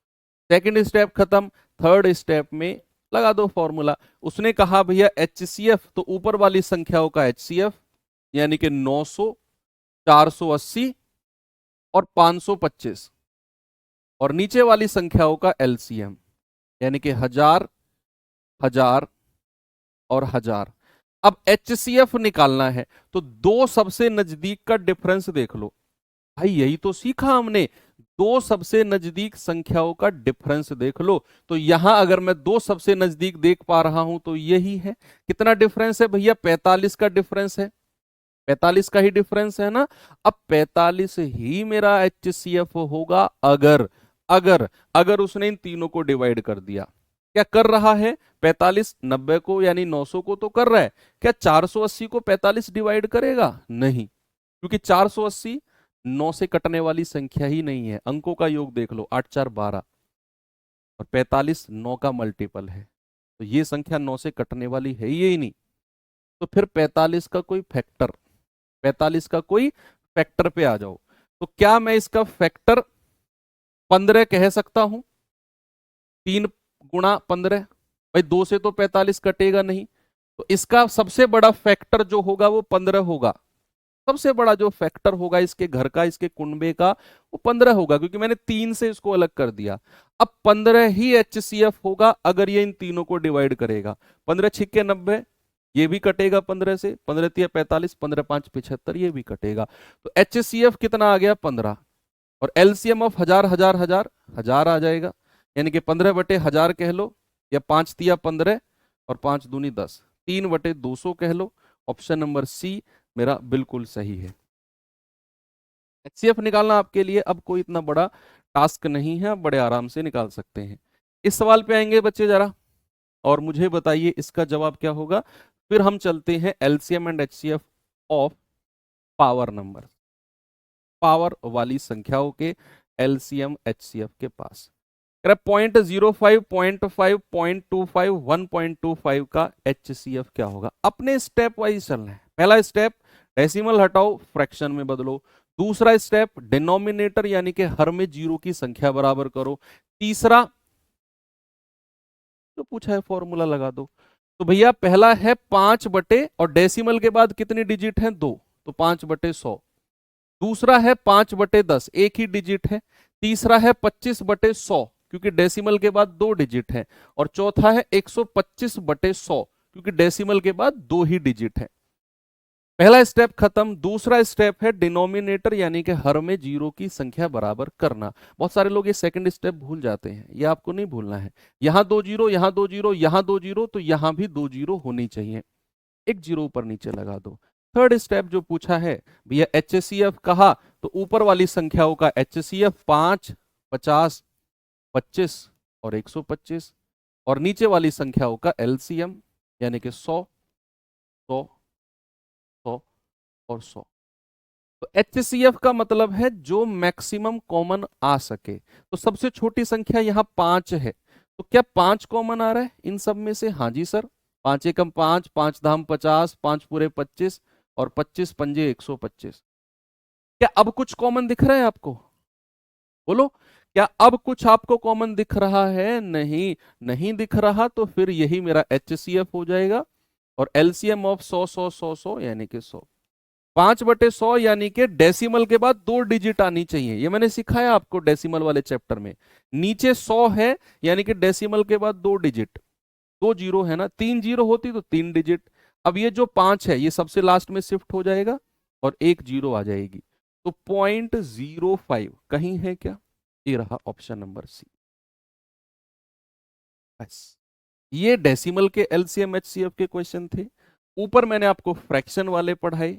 सेकंड स्टेप खत्म। थर्ड स्टेप में लगा दो फॉर्मूला। उसने कहा भैया HCF, तो ऊपर वाली संख्याओं का HCF यानी कि 900, 480 और 525, और नीचे वाली संख्याओं का LCM यानी कि 1000, 1000 और 1000। अब HCF निकालना है तो दो सबसे नजदीक का डिफरेंस देख लो। भाई यही तो सीखा हमने, दो सबसे नजदीक संख्याओं का डिफरेंस देख लो। तो यहां अगर मैं दो सबसे नजदीक देख पा रहा हूं तो यही है। कितना डिफरेंस है भैया 45 का डिफरेंस है, 45 का ही डिफरेंस है ना। अब 45 ही मेरा HCF होगा अगर अगर अगर उसने इन तीनों को डिवाइड कर दिया। क्या कर रहा है 45 90 को यानी 900 को तो कर रहा है, क्या 480 को 45 डिवाइड करेगा, नहीं, क्योंकि 480 9 से कटने वाली संख्या ही नहीं है। अंकों का योग देख लो, 8 4 12 और 45 9 का मल्टीपल है, तो ये संख्या 9 से कटने वाली है ही नहीं। तो फिर 45 का कोई फैक्टर, 45 का कोई फैक्टर पे आ जाओ। तो क्या मैं इसका फैक्टर 15 कह सकता हूं, 3 × 15। भाई 2 से तो 45 कटेगा नहीं, तो इसका सबसे बड़ा फैक्टर जो होगा वो 15 होगा। सबसे बड़ा जो फैक्टर होगा इसके घर का, इसके कुनबे का, वो 15 होगा, क्योंकि मैंने 3 से इसको अलग कर दिया। अब 15 ही HCF होगा अगर ये इन तीनों को डिवाइड करेगा। 15 छिक्के 90, ये भी कटेगा 15 से, 15 तिया 45, 15 5 75, ये भी कटेगा। तो HCF कितना आ गया 15, और LCM ऑफ 1000 1000 1000 1000 आ जाएगा, यानी कि 15/1000 कह लो, या 5 तिया 15 और 5 दूनी 10, 3/200 कह लो। ऑप्शन नंबर सी मेरा बिल्कुल सही है। HCF निकालना आपके लिए अब कोई इतना बड़ा टास्क नहीं है, आप बड़े आराम से निकाल सकते हैं। इस सवाल पे आएंगे बच्चे जरा, और मुझे बताइए इसका जवाब क्या होगा। फिर हम चलते हैं LCM and HCF of power number, power वाली संख्याओं के LCM HCF के पास। 0.05, 0.5, 0.25, 1.25 का HCF क्या होगा। अपने स्टेप वाइज चलना है। पहला स्टेप डेसिमल हटाओ फ्रैक्शन में बदलो। दूसरा स्टेप डिनोमिनेटर यानी कि हर में जीरो की संख्या बराबर करो। तीसरा जो पूछा है फॉर्मूला लगा दो। तो भैया पहला है 5 और डेसिमल के बाद कितनी डिजिट है 2, तो 5/100। दूसरा है 5/10, एक ही डिजिट है। तीसरा है 25/100 क्योंकि डेसिमल के बाद 2 डिजिट है। और चौथा है 125/100 क्योंकि डेसिमल के बाद 2 ही डिजिट है। पहला स्टेप खत्म। दूसरा स्टेप है डिनोमिनेटर यानी कि हर में जीरो की संख्या बराबर करना। बहुत सारे लोग ये सेकंड स्टेप भूल जाते हैं, ये आपको नहीं भूलना है। यहां 2 जीरो, यहां 2 जीरो, यहां 2 जीरो, तो यहां भी 2 जीरो होनी चाहिए। एक जीरो ऊपर नीचे लगा दो। थर्ड स्टेप जो पूछा है भैया HCF कहा तो ऊपर वाली संख्याओं का HCF 5, 50, 25 और 125 और नीचे वाली संख्याओं का LCM यानी कि 100, 100, 100 और 100। तो HCF का मतलब है जो मैक्सिमम कॉमन आ सके। तो सबसे छोटी संख्या यहाँ 5 है, तो क्या 5 कॉमन आ रहा है इन सब में से? हाँ जी सर, 5 एकम 5, 5 धाम 50, 5 पूरे 25 और 25 पंजे 125। क्या अब कुछ कॉमन दिख रहा है आपको? बोलो, क्या अब कुछ आपको कॉमन दिख रहा है? नहीं, नहीं दिख रहा, तो फिर यही मेरा HCF हो जाएगा। और LCM ऑफ 100, 100, 100, 100 यानी कि 100। 5/100 यानी कि डेसिमल के बाद 2 डिजिट आनी चाहिए, ये मैंने सिखाया आपको डेसिमल वाले चैप्टर में। नीचे 100 है यानी कि डेसिमल के बाद 2 डिजिट, 2 जीरो है ना, 3 जीरो होती तो 3 डिजिट। अब ये जो 5 है ये सबसे लास्ट में शिफ्ट हो जाएगा और 1 जीरो आ जाएगी, तो 0.05 कहीं है क्या? ये रहा ऑप्शन नंबर सी। बस, ये डेसिमल के LCM HCF के क्वेश्चन थे। ऊपर मैंने आपको फ्रैक्शन वाले पढ़ाए,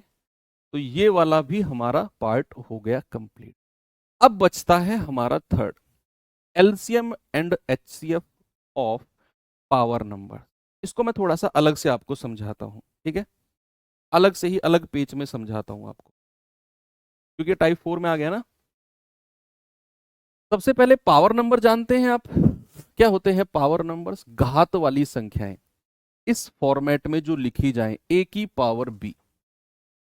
तो ये वाला भी हमारा पार्ट हो गया कंप्लीट। अब बचता है हमारा third, LCM and HCF of power number. इसको मैं थोड़ा सा अलग से आपको समझाता हूं, ठीक है? अलग से ही, अलग पेज में समझाता हूं आपको, क्योंकि टाइप 4 में आ गया ना। सबसे पहले पावर नंबर जानते हैं आप क्या होते हैं? पावर नंबर्स घात वाली संख्याएं इस फॉर्मेट में जो लिखी जाएं, A की पावर B।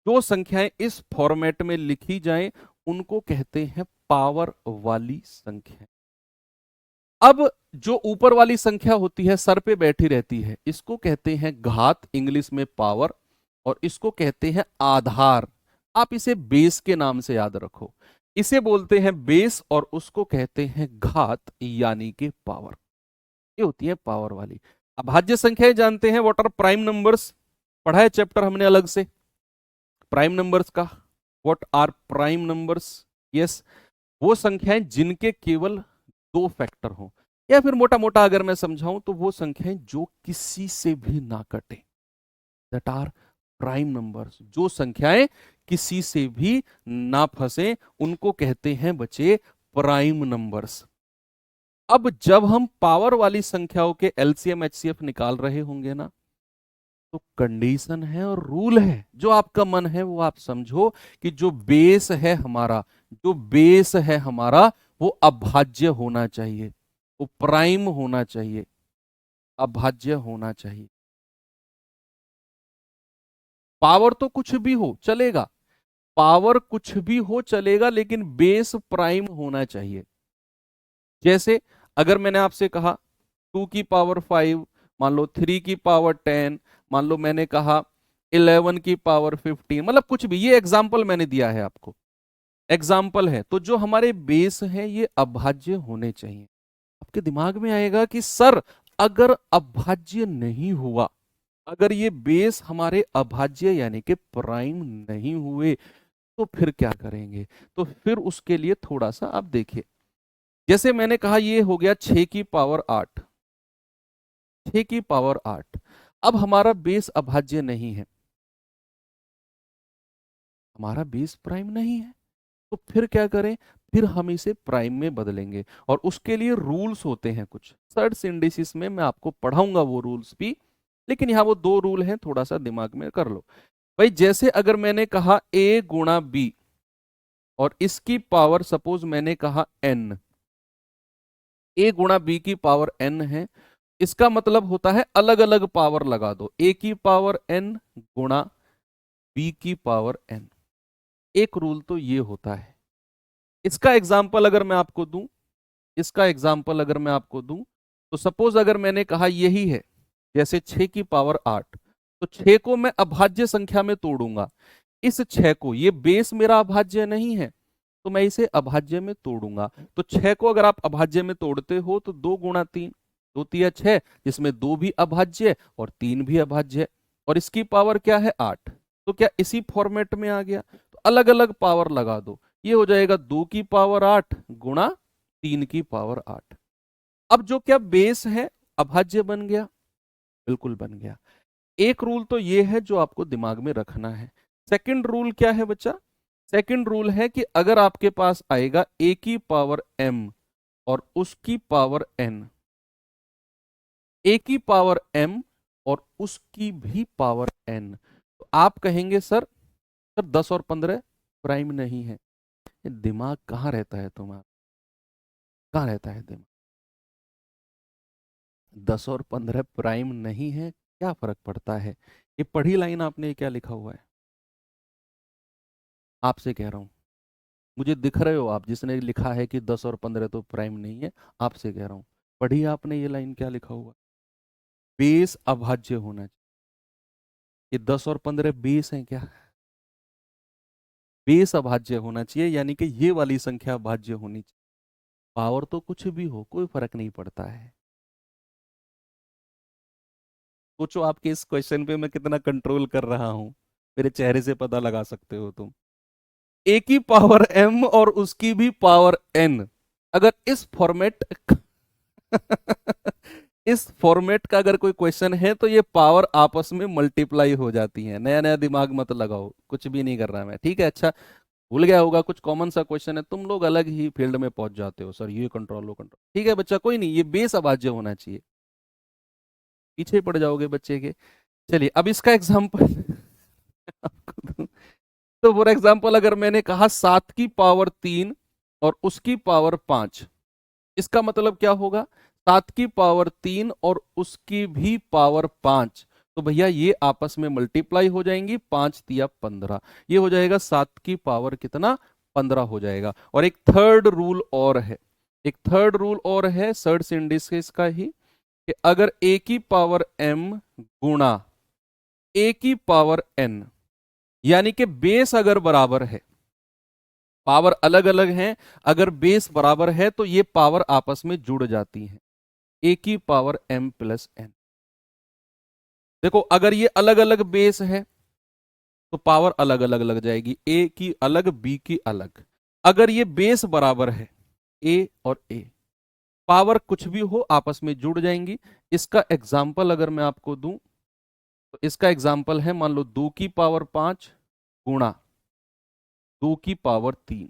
जो संख्याएं इस फॉर्मेट में लिखी जाएं उनको कहते हैं पावर वाली संख्या। अब जो ऊपर वाली संख्या होती है, सर पे बैठी रहती है, इसको कहते हैं घात, इंग्लिश में पावर, और इसको कहते हैं आधार। आप इसे बेस के नाम से याद रखो, इसे बोलते हैं बेस और उसको कहते हैं घात यानी कि पावर। ये होती है पावर वाली। अभाज्य संख्याएं जानते हैं, व्हाट आर प्राइम नंबर्स, पढ़ा है चैप्टर हमने अलग से प्राइम नंबर्स का। What are prime numbers? Yes, वो संख्याएं जिनके केवल 2 फैक्टर हो, या फिर मोटा मोटा अगर मैं समझाऊं तो वो संख्याएं जो किसी से भी ना कटे, दैट आर प्राइम नंबर्स। जो संख्याएं किसी से भी ना फंसे उनको कहते हैं बच्चे प्राइम नंबर्स। अब जब हम पावर वाली संख्याओं के LCM HCF निकाल रहे होंगे ना, तो कंडीशन है और रूल है, जो आपका मन है वो आप समझो, कि जो बेस है हमारा, जो बेस है हमारा वो अभाज्य होना चाहिए, वो प्राइम होना चाहिए, अभाज्य होना चाहिए। पावर तो कुछ भी हो चलेगा, पावर कुछ भी हो चलेगा, लेकिन बेस प्राइम होना चाहिए। जैसे अगर मैंने आपसे कहा 2 की पावर 5, मान लो 3 की पावर 10, मान लो मैंने कहा 11 की पावर 15, मतलब कुछ भी, ये एग्जाम्पल मैंने दिया है आपको, एग्जाम्पल है। तो जो हमारे बेस हैं ये अभाज्य होने चाहिए। आपके दिमाग में आएगा कि सर अगर अभाज्य नहीं हुआ, अगर ये बेस हमारे अभाज्य यानी कि प्राइम नहीं हुए, तो फिर क्या करेंगे? तो फिर उसके लिए थोड़ा सा आप देखिए, जैसे मैंने कहा ये हो गया 6 की पावर 8, 6 की पावर 8। अब हमारा बेस अभाज्य नहीं है, हमारा बेस प्राइम नहीं है, तो फिर क्या करें? फिर हम इसे प्राइम में बदलेंगे, और उसके लिए रूल्स होते हैं कुछ, सर्ड सिंडिसिस में मैं आपको पढ़ाऊंगा वो रूल्स भी, लेकिन यहां वो 2 रूल हैं, थोड़ा सा दिमाग में कर लो भाई। जैसे अगर मैंने कहा A गुणा B और इसकी पावर सपोज मैंने कहा n, A गुणा B की पावर n है, इसका मतलब होता है अलग अलग पावर लगा दो, A की पावर n गुणा B की पावर n। एक रूल तो ये होता है। इसका एग्जाम्पल अगर मैं आपको दूं, इसका एग्जाम्पल अगर मैं आपको दूं, तो सपोज अगर मैंने कहा यही है, जैसे 6 की पावर 8, तो 6 को मैं अभाज्य संख्या में तोड़ूंगा, इस 6 को, ये बेस मेरा अभाज्य नहीं है, तो मैं इसे अभाज्य में तोड़ूंगा। तो 6 को अगर आप अभाज्य में तोड़ते हो तो 2 गुणा 3, 2 तिया 6, जिसमें 2 भी अभाज्य और 3 भी अभाज्य, और इसकी पावर क्या है 8। तो क्या इसी फॉर्मेट में आ गया? तो अलग अलग पावर लगा दो, ये हो जाएगा 2 की पावर 8 गुणा 3 की पावर 8। अब जो क्या बेस है अभाज्य बन गया, बिल्कुल बन गया। एक रूल तो ये है जो आपको दिमाग में रखना है, सेकंड रूल क्या है बच्चा? सेकंड रूल है कि अगर आपके पास आएगा a की पावर m और उसकी पावर n, a की पावर m और उसकी भी पावर n, तो आप कहेंगे सर 10 और 15 प्राइम नहीं है। ये दिमाग कहाँ रहता है तुम्हारा? कहाँ रहता है दिमाग? 10 और 15 प्राइम नहीं है, क्या फर्क पड़ता है? ये पढ़ी लाइन आपने क्या लिखा हुआ है? आपसे कह रहा हूं, मुझे दिख रहे हो आप जिसने लिखा है कि 10 और 15 तो प्राइम नहीं है, आपसे कह रहा हूं, पढ़ी आपने ये लाइन क्या लिखा हुआ? बेस अभाज्य होना चाहिए। ये 10 और 15 बेस है क्या? बेस अभाज्य होना चाहिए, यानी कि ये वाली संख्या अभाज्य होनी चाहिए। पावर तो कुछ भी हो, कोई फर्क नहीं पड़ता है। सोचो आपके इस क्वेश्चन पे मैं कितना कंट्रोल कर रहा हूं, मेरे चेहरे से पता लगा सकते हो तुम। ए की पावर m और उसकी भी पावर n, अगर इस फॉर्मेट इस फॉर्मेट का अगर कोई क्वेश्चन है तो ये पावर आपस में मल्टीप्लाई हो जाती है। नया नया दिमाग मत लगाओ, कुछ भी नहीं कर रहा मैं, ठीक है? अच्छा, भूल गया होगा, कुछ कॉमन सा क्वेश्चन है, तुम लोग अलग ही फील्ड में पहुंच जाते हो, सर ये कंट्रोल वो कंट्रोल, ठीक है बच्चा, कोई नहीं, ये बेस अभाज्य होना चाहिए, पीछे पड़ जाओगे बच्चे के। चलिए अब इसका एग्जाम्पल तो फॉर एग्जाम्पल अगर मैंने कहा 7 की पावर 3 और उसकी पावर 5, इसका मतलब क्या होगा? 7 की पावर 3 और उसकी भी पावर 5, तो भैया ये आपस में मल्टीप्लाई हो जाएंगी, 5 तिया 15, ये हो जाएगा 7 की पावर कितना? 15 हो जाएगा। और एक थर्ड रूल और है, एक थर्ड रूल और है सर्ड्स इंडिसेस का ही, कि अगर a की पावर m गुणा a की पावर n, यानी कि बेस अगर बराबर है, पावर अलग अलग हैं, अगर बेस बराबर है तो ये पावर आपस में जुड़ जाती हैं, a की पावर m प्लस n। देखो अगर ये अलग अलग बेस है तो पावर अलग अलग लग जाएगी, a की अलग b की अलग। अगर ये बेस बराबर है a और a, पावर कुछ भी हो आपस में जुड़ जाएंगी। इसका एग्जाम्पल अगर मैं आपको दूं तो इसका एग्जाम्पल है, मान लो 2 की पावर 5 गुणा 2 की पावर 3,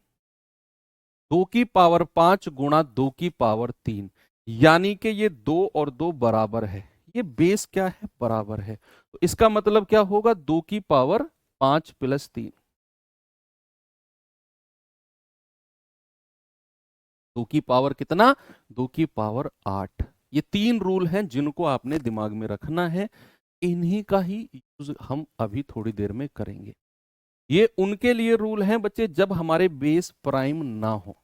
2 की पावर 5 गुणा 2 की पावर 3, यानी कि ये 2 और 2 बराबर है, ये बेस क्या है? बराबर है। तो इसका मतलब क्या होगा? 2 की पावर 5 प्लस 3, 2 की पावर कितना? 2 की पावर 8। ये 3 रूल हैं जिनको आपने दिमाग में रखना है, इन्हीं का ही यूज हम अभी थोड़ी देर में करेंगे। ये उनके लिए रूल हैं बच्चे जब हमारे बेस प्राइम ना हो,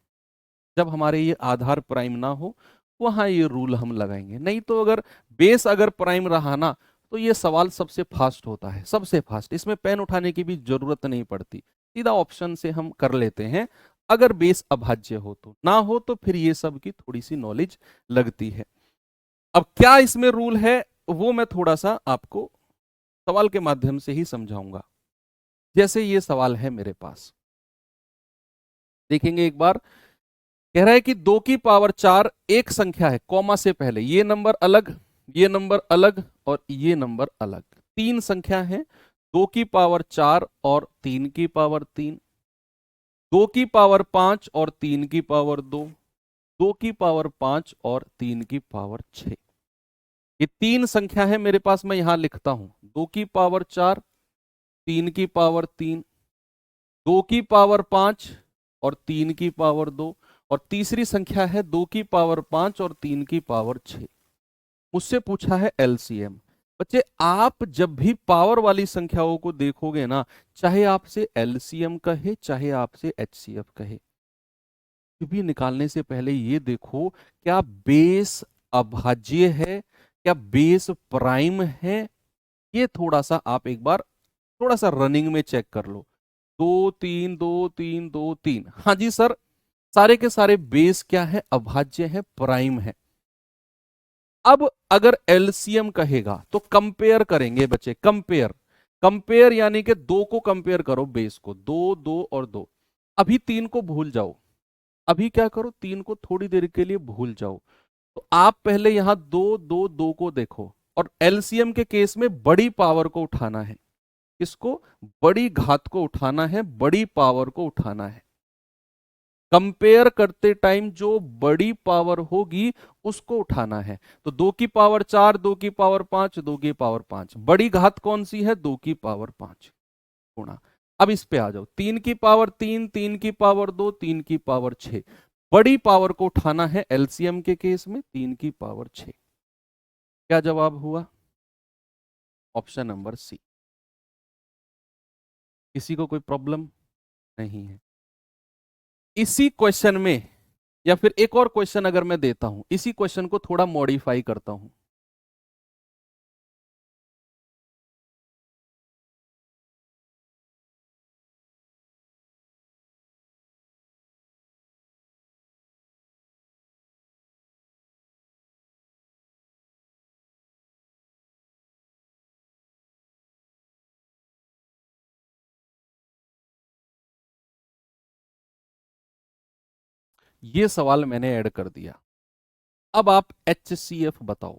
जब हमारे ये आधार प्राइम ना हो, वहां ये रूल हम लगाएंगे। नहीं तो अगर बेस अगर प्राइम रहा ना, तो ये सवाल सबसे फास्ट होता है, सबसे फास्ट, इसमें पेन उठाने की भी जरूरत नहीं पड़ती, सीधा ऑप्शन से हम कर लेते हैं। अगर बेस अभाज्य हो तो, ना हो तो फिर ये सब की थोड़ी सी नॉलेज लगती है। अब क्या इसमें रूल है वो मैं थोड़ा सा आपको सवाल के माध्यम से ही समझाऊंगा। जैसे ये सवाल है मेरे पास, देखेंगे एक बार। कह रहा है कि 2 की पावर 4 एक संख्या है, कॉमा से पहले ये नंबर अलग, ये नंबर अलग और ये नंबर अलग, तीन संख्या है। 2 की पावर 4 और 3 की पावर 3, 2 की पावर 5 और 3 की पावर 2, 2 की पावर 5 और 3 की पावर 6। ये तीन संख्या है मेरे पास, मैं यहां लिखता हूं 2 की पावर 4, 3 की पावर 3, 2 की पावर 5 और 3 की पावर 2, और तीसरी संख्या है 2 की पावर 5 और 3 की पावर 6। मुझसे पूछा है एलसीएम। बच्चे आप जब भी पावर वाली संख्याओं को देखोगे ना, चाहे आपसे एलसीएम कहे चाहे आपसे एचसीएफ कहे, भी निकालने से पहले ये देखो क्या बेस अभाज्य है, क्या बेस प्राइम है। ये थोड़ा सा आप एक बार थोड़ा सा रनिंग में चेक कर लो। 2 3 2 3 2 3, हाँ जी सर, सारे के सारे बेस क्या है? अभाज्य है, प्राइम है। अब अगर एलसीएम कहेगा तो कंपेयर करेंगे बच्चे, कंपेयर, कंपेयर यानी कि दो को कंपेयर करो, बेस को, 2 2 और 2। अभी 3 को भूल जाओ, अभी क्या करो, 3 को थोड़ी देर के लिए भूल जाओ। तो आप पहले यहां 2 2 2 को देखो, और एलसीएम के केस में बड़ी पावर को उठाना है, किसको? बड़ी घात को उठाना है, बड़ी पावर को उठाना है। कंपेयर करते टाइम जो बड़ी पावर होगी उसको उठाना है। तो 2 की पावर 4, 2 की पावर 5, 2 की पावर 5, बड़ी घात कौन सी है? 2 की पावर 5 गुणा। अब इस पे आ जाओ, 3 की पावर 3, 3 की पावर 2, 3 की पावर 6। बड़ी पावर को उठाना है एलसीएम के केस में 3 की पावर 6। क्या जवाब हुआ? Option number C. किसी को कोई प्रॉब्लम नहीं है? इसी क्वेश्चन में, या फिर एक और क्वेश्चन अगर मैं देता हूं, इसी क्वेश्चन को थोड़ा मॉडिफाई करता हूं। ये सवाल मैंने ऐड कर दिया। अब आप HCF बताओ।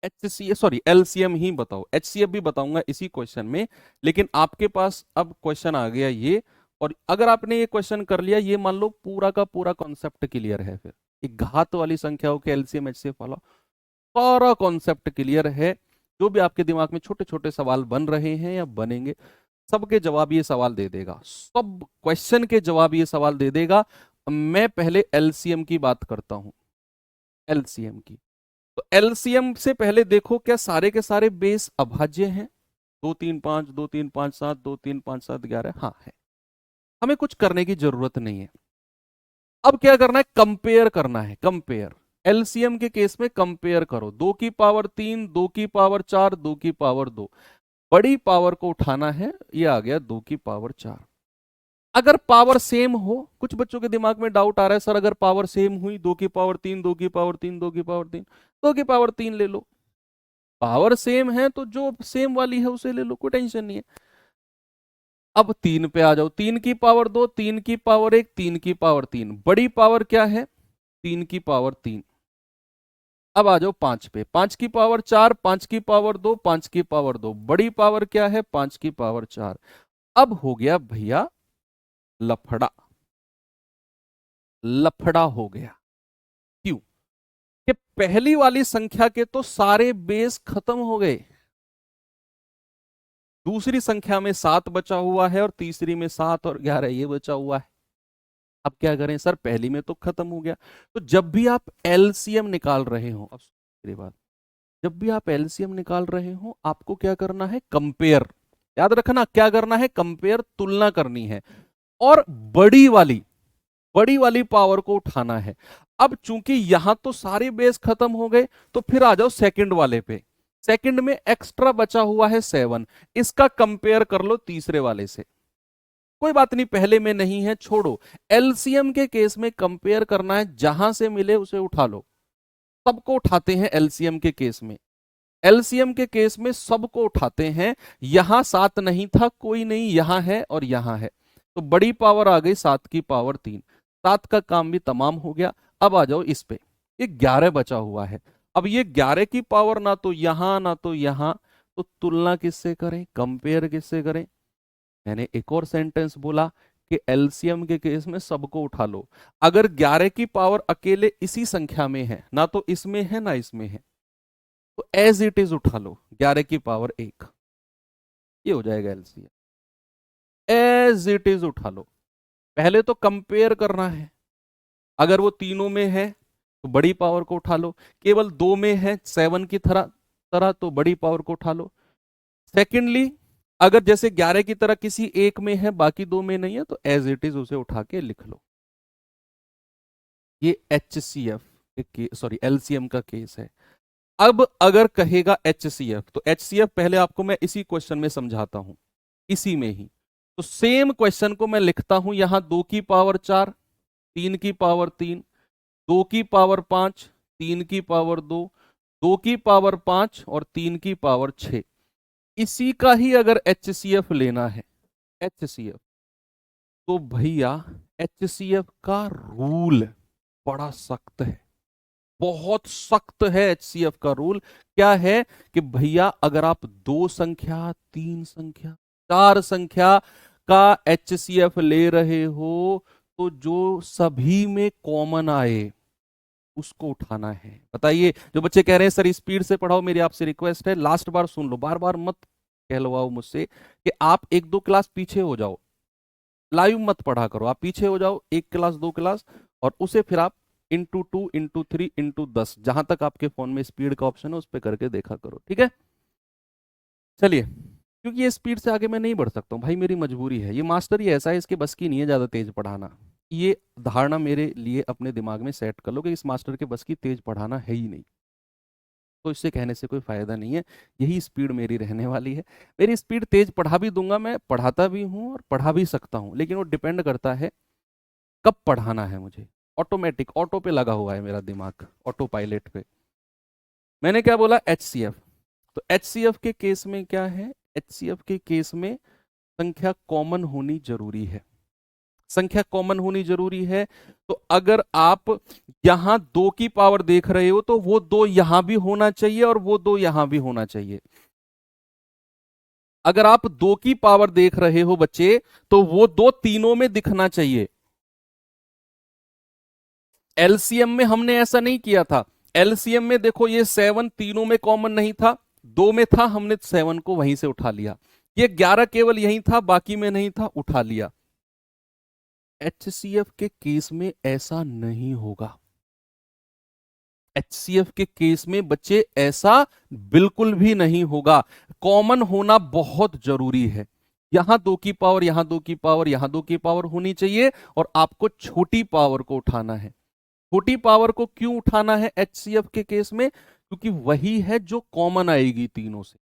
HCF सॉरी LCM ही बताओ, HCF भी बताऊंगा इसी क्वेश्चन में। लेकिन आपके पास अब क्वेश्चन आ गया ये, और अगर आपने ये क्वेश्चन कर लिया, ये मान लो पूरा का पूरा कॉन्सेप्ट क्लियर है। फिर एक घात वाली संख्याओं के LCM HCF वाला सारा कॉन्सेप्ट क्लियर है। जो भी आपके दिमाग में छोटे छोटे सवाल बन रहे हैं या बनेंगे, सबके जवाब ये सवाल दे देगा, सब क्वेश्चन के जवाब ये सवाल दे देगा। मैं पहले LCM की बात करता हूं। LCM की, तो एलसीएम से पहले देखो, क्या सारे के सारे बेस अभाज्य हैं? 2 3 5, 2 3 5 7, 2 3 5 7 11, हाँ है। हमें कुछ करने की जरूरत नहीं है। अब क्या करना है? कंपेयर करना है। कंपेयर, एलसीएम के केस में कंपेयर करो। 2 की पावर 3, 2 की पावर 4, 2 की पावर 2, बड़ी पावर को उठाना है। ये आ गया 2 की पावर 4। अगर पावर सेम हो, कुछ बच्चों के दिमाग में डाउट आ रहा है, सर अगर पावर सेम हुई, 2 की पावर 3, 2 की पावर 3, 2 की पावर 3, 2 की पावर 3 ले लो। पावर सेम है तो जो सेम वाली है उसे ले लो, कोई टेंशन नहीं है। अब 3 पे आ जाओ, 3 की पावर 2, 3 की पावर 1, 3 की पावर 3, बड़ी पावर क्या है? 3 की पावर 3। अब आ जाओ 5 पे, 5 की पावर 4, 5 की पावर 2, 5 की पावर 2, बड़ी पावर क्या है? 5 की पावर 4। अब हो गया भैया लफड़ा, लफड़ा हो गया। क्यों? कि पहली वाली संख्या के तो सारे बेस खत्म हो गए, दूसरी संख्या में 7 बचा हुआ है और तीसरी में 7 और 11 ये बचा हुआ है। अब क्या करें सर? पहली में तो खत्म हो गया। तो जब भी आप एलसीएम निकाल रहे हो, अब मेरी बात, जब भी आप एलसीएम निकाल रहे हो, आपको क्या करना है? कंपेयर। याद रखना, क्या करना है? कंपेयर, तुलना करनी है। और बड़ी वाली पावर को उठाना है। अब चूंकि यहां तो सारे बेस खत्म हो गए, तो फिर आ जाओ सेकंड वाले पे। सेकंड में एक्स्ट्रा बचा हुआ है 7, इसका कंपेयर कर लो तीसरे वाले से। कोई बात नहीं, पहले में नहीं है, छोड़ो। एलसीएम के केस में कंपेयर करना है, जहां से मिले उसे उठा लो। सबको उठाते हैं एलसीएम के केस में। एलसीएम के केस में सबको उठाते हैं। यहां 7 नहीं था, कोई नहीं, यहां है और यहां है, तो बड़ी पावर आ गई 7 की पावर 3। 7 का काम भी तमाम हो गया। अब आ जाओ इस पे, ये 11 बचा हुआ है। अब ये 11 की पावर ना तो यहां ना तो यहां, तो तुलना किससे करें? कंपेयर किससे करें? मैंने एक और सेंटेंस बोला कि एलसीएम के केस में सबको उठा लो। अगर 11 की पावर अकेले इसी संख्या में है, ना तो इसमें है ना इसमें है, तो एज इट इज उठा लो 11 की पावर 1, ये हो जाएगा एलसीएम। एज इट इज उठा लो। पहले तो कंपेयर करना है। अगर वो तीनों में है तो बड़ी पावर को उठा लो, केवल 2 में है 7 की तरह तरह तो बड़ी पावर को उठा लो। सेकेंडली, अगर जैसे 11 की तरह किसी एक में है, बाकी 2 में नहीं है, तो एज इट इज उसे उठा के लिख लो। ये HCF सॉरी LCM का केस है। अब अगर कहेगा HCF, तो HCF पहले आपको मैं इसी क्वेश्चन में समझाता हूं, इसी में ही। तो सेम क्वेश्चन को मैं लिखता हूं यहां, 2 की पावर 4, 3 की पावर 3, 2 की पावर 5, 3 की पावर 2, 2 की पावर 5 और 3 की पावर 6। इसी का ही अगर HCF लेना है, HCF, तो भैया HCF का रूल बड़ा सख्त है, बहुत सख्त है। HCF का रूल क्या है? कि भैया अगर आप 2 संख्या, 3 संख्या, चार संख्या का HCF ले रहे हो तो जो सभी में कॉमन आए उसको उठाना है। बताइए, जो बच्चे कह रहे हैं सर स्पीड से पढ़ाओ, मेरी आपसे रिक्वेस्ट है, लास्ट बार सुन लो, बार बार मत कहलवाओ मुझसे कि आप एक दो क्लास पीछे हो जाओ, लाइव मत पढ़ा करो, आप पीछे हो जाओ एक क्लास दो क्लास, और उसे फिर आप इंटू 2 इंटू 3 इंटू 10 जहां तक आपके फोन में स्पीड का ऑप्शन है उस पर करके देखा करो, ठीक है। चलिए, क्योंकि ये स्पीड से आगे मैं नहीं बढ़ सकता हूँ भाई, मेरी मजबूरी है, ये मास्टर ही ऐसा है, इसके बस की नहीं है ज्यादा तेज पढ़ाना। ये धारणा मेरे लिए अपने दिमाग में सेट कर लो कि इस मास्टर के बस की तेज पढ़ाना है ही नहीं, तो इससे कहने से कोई फायदा नहीं है। यही स्पीड मेरी रहने वाली है। मेरी स्पीड तेज पढ़ा भी दूंगा, मैं पढ़ाता भी हूँ और पढ़ा भी सकता हूँ, लेकिन वो डिपेंड करता है कब पढ़ाना है मुझे। ऑटोमेटिक ऑटो पे लगा हुआ है मेरा दिमाग, ऑटो पायलट पे। मैंने क्या बोला, HCF। तो HCF के केस में क्या है, HCF के केस में संख्या कॉमन होनी जरूरी है, संख्या कॉमन होनी जरूरी है। तो अगर आप यहां 2 की पावर देख रहे हो तो वो 2 यहां भी होना चाहिए और वो 2 यहां भी होना चाहिए। अगर आप 2 की पावर देख रहे हो बच्चे तो वो 2 तीनों में दिखना चाहिए। एलसीएम में हमने ऐसा नहीं किया था। एलसीएम में देखो, ये 7 तीनों में कॉमन नहीं था, 2 में था, हमने 7 को वहीं से उठा लिया। ये 11 केवल यहीं था, बाकी में नहीं था, उठा लिया। HCF के केस में ऐसा नहीं होगा। HCF के केस में बच्चे ऐसा बिल्कुल भी नहीं होगा। कॉमन होना बहुत जरूरी है। यहां 2 की पावर, यहां 2 की पावर, यहां 2 की पावर होनी चाहिए, और आपको छोटी पावर को उठाना है। छोटी पावर को क्यों उठाना है HCF के केस में, क्योंकि वही है जो कॉमन आएगी तीनों से।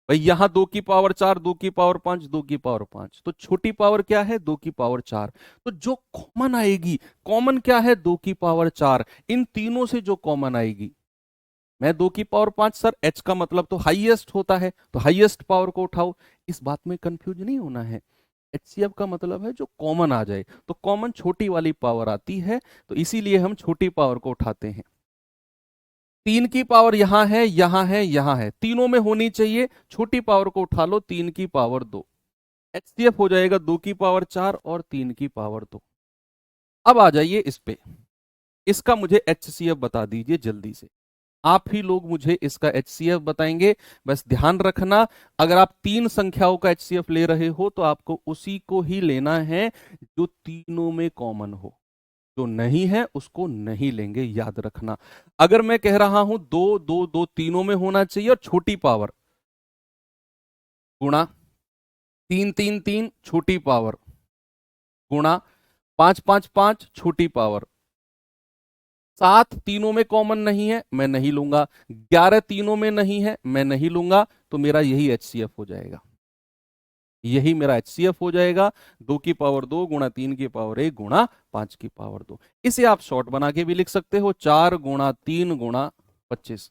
भाई यहां 2 की पावर 4, 2 की पावर 5, 2 की पावर 5, तो छोटी पावर क्या है, 2 की पावर 4। तो जो कॉमन आएगी, कॉमन क्या है, 2 की पावर 4, इन तीनों से जो कॉमन आएगी। मैं 2 की पावर 5 सर, H का मतलब तो हाईएस्ट होता है, तो हाईएस्ट पावर को उठाओ। इस बात में कंफ्यूज नहीं होना है। HCF का मतलब है जो कॉमन आ जाए, तो कॉमन छोटी वाली पावर आती है, तो इसीलिए हम छोटी पावर को उठाते हैं। 3 की पावर यहां है, यहां है, यहां है, तीनों में होनी चाहिए, छोटी पावर को उठा लो, 3 की पावर 2। HCF हो जाएगा 2 की पावर 4 और 3 की पावर 2। अब आ जाइए इस पे, इसका मुझे HCF बता दीजिए जल्दी से। आप ही लोग मुझे इसका HCF बताएंगे। बस ध्यान रखना, अगर आप 3 संख्याओं का HCF ले रहे हो तो आपको उसी को ही लेना है जो तीनों में कॉमन हो, जो नहीं है उसको नहीं लेंगे, याद रखना। अगर मैं कह रहा हूं 2 2 2 तीनों में होना चाहिए और छोटी पावर, गुणा 3 3 3 छोटी पावर, गुणा 5 5 5 छोटी पावर, 7 तीनों में कॉमन नहीं है, मैं नहीं लूंगा, 11 तीनों में नहीं है, मैं नहीं लूंगा, तो मेरा यही HCF हो जाएगा, यही मेरा HCF हो जाएगा। 2 की पावर 2 गुणा 3 की पावर 1 गुणा 5 की पावर 2। इसे आप शॉर्ट बना के भी लिख सकते हो, 4 गुणा 3 गुणा 25,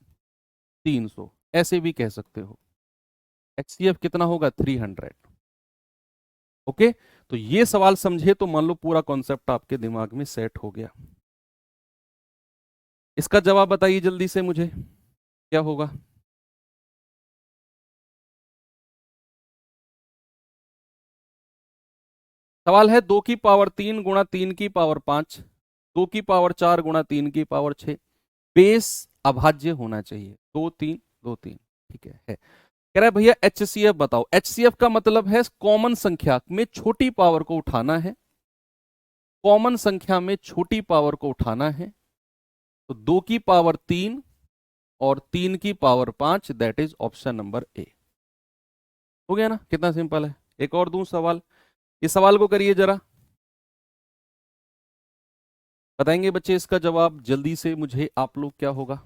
300, ऐसे भी कह सकते हो। HCF कितना होगा, 300। ओके, तो ये सवाल समझे तो मान लो पूरा कॉन्सेप्ट आपके दिमाग में सेट हो गया। इसका जवाब बताइए जल्दी से मुझे, क्या होगा। सवाल है 2 की पावर 3 गुणा 3 की पावर 5, 2 की पावर 4 गुणा 3 की पावर 6, बेस अभाज्य होना चाहिए, 2 3 2 3, ठीक है। कह रहा है भैया HCF बताओ। HCF का मतलब है कॉमन संख्या में छोटी पावर को उठाना है, कॉमन संख्या में छोटी पावर को उठाना है। तो 2 की पावर 3 और 3 की power 5, that is option number A. हो गया ना, कितना सिंपल है। एक और दूं सवाल, इस सवाल को करिए जरा, बताएंगे बच्चे इसका जवाब जल्दी से मुझे आप लोग, क्या होगा।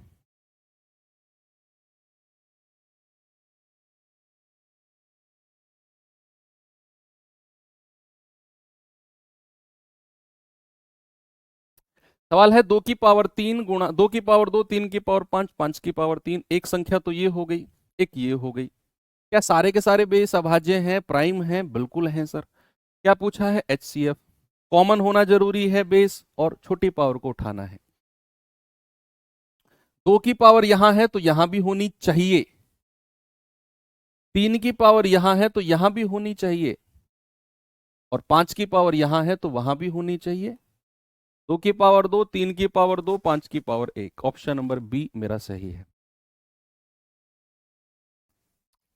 सवाल है 2 की पावर 3 गुणा 2 की पावर 2, 3 की पावर 5, 5 की पावर 3, एक संख्या तो ये हो गई, एक ये हो गई। क्या सारे के सारे बेस अभाज्य हैं, प्राइम हैं, बिल्कुल हैं सर। क्या पूछा है, HCF कॉमन होना जरूरी है बेस, और छोटी पावर को उठाना है। 2 की पावर यहां है तो यहां भी होनी चाहिए, 3 की पावर यहां है तो यहां भी होनी चाहिए, और 5 की पावर यहां है तो वहां भी होनी चाहिए। 2 की पावर 2, 3 की पावर 2, 5 की पावर 1। ऑप्शन नंबर बी मेरा सही है।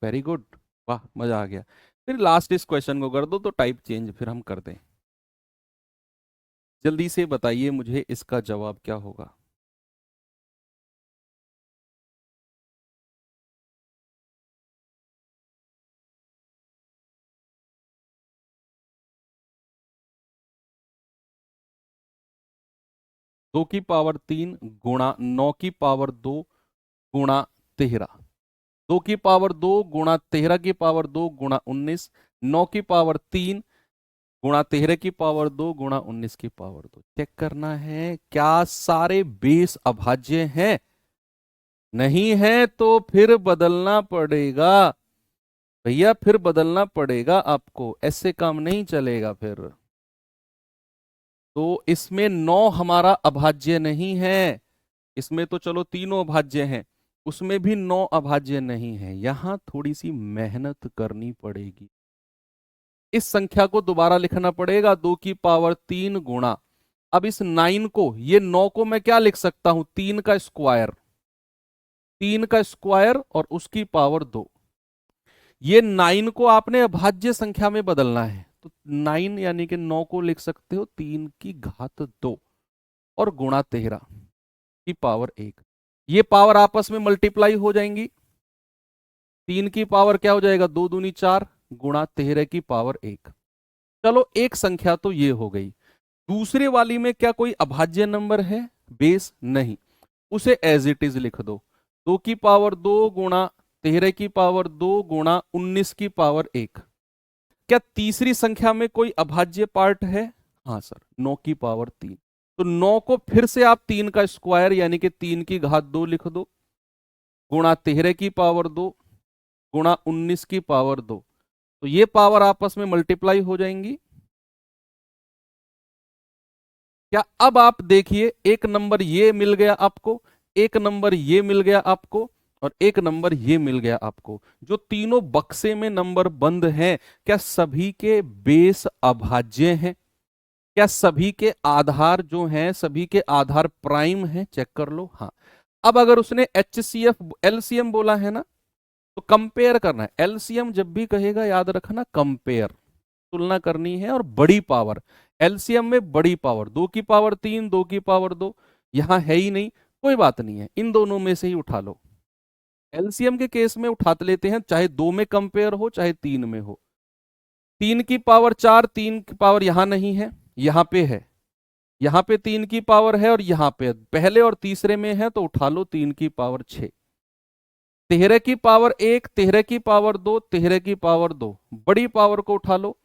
वेरी गुड, वाह मजा आ गया। फिर लास्ट इस क्वेश्चन को कर दो तो टाइप चेंज फिर हम कर दें। जल्दी से बताइए मुझे इसका जवाब क्या होगा। दो की पावर 3 गुणा 9 की पावर 2 गुणा 13। 2 की पावर 2 गुणा 13 की पावर 2 गुणा 19। 9 की पावर 3 गुणा 13 की पावर 2 गुणा 19 की पावर 2। चेक करना है क्या सारे बेस अभाज्य हैं। नहीं है तो फिर बदलना पड़ेगा भैया, फिर बदलना पड़ेगा आपको, ऐसे काम नहीं चलेगा फिर। तो इसमें 9 हमारा अभाज्य नहीं है। इसमें तो चलो तीनों अभाज्य हैं, उसमें भी 9 अभाज्य नहीं है। यहां थोड़ी सी मेहनत करनी पड़ेगी। इस संख्या को दोबारा लिखना पड़ेगा, 2 की पावर 3 गुणा। अब इस 9 को, ये 9 को मैं क्या लिख सकता हूं, 3 का स्क्वायर। 3 का स्क्वायर और उसकी पावर 2। ये 9 को आपने अभाज्य संख्या में बदलना है, तो 9 यानी कि 9 को लिख सकते हो 3 की घात 2 और गुणा 13 की पावर 1। ये पावर आपस में मल्टीप्लाई हो जाएंगी। 3 की पावर क्या हो जाएगा, 2 दूनी 4 गुणा 13 की पावर 1। चलो एक संख्या तो ये हो गई। दूसरे वाली में क्या कोई अभाज्य नंबर है, बेस नहीं, उसे एज इट इज लिख दो। 2 की पावर 2 गुणा 13 की पावर 2 गुणा 19 की पावर 1। क्या तीसरी संख्या में कोई अभाज्य पार्ट है? हाँ सर, 9 की पावर 3। तो 9 को फिर से आप 3 का स्क्वायर यानी कि 3 की घात 2 लिख दो, गुणा 13 की पावर 2 गुणा 19 की पावर 2। तो ये पावर आपस में मल्टीप्लाई हो जाएंगी। क्या अब आप देखिए, एक नंबर ये मिल गया आपको, एक नंबर ये मिल गया आपको, और एक नंबर ये मिल गया आपको। जो तीनों बक्से में नंबर बंद हैं, क्या सभी के बेस अभाज्य हैं? क्या सभी के आधार जो हैं, सभी के आधार प्राइम हैं? चेक कर लो। हाँ। अब अगर उसने HCF LCM बोला है ना, तो कंपेयर करना है। एलसीएम जब भी कहेगा याद रखना कंपेयर, तुलना करनी है। और बड़ी पावर, एलसीएम में बड़ी पावर, 2 की पावर 3, 2 की पावर 2 यहां है ही नहीं, कोई बात नहीं है, इन दोनों में से ही उठा लो। एलसीएम के केस में उठा लेते हैं, चाहे 2 में कंपेयर हो चाहे 3 में हो। 3 की पावर 4, 3 की पावर यहां नहीं है, यहां पे है। यहां पे 3 की पावर है और यहां पे पहले और तीसरे में है, तो उठा लो 3 की पावर 6। 13 की पावर 1, 13 की पावर 2, 13 की पावर 2, बड़ी पावर को उठा लो।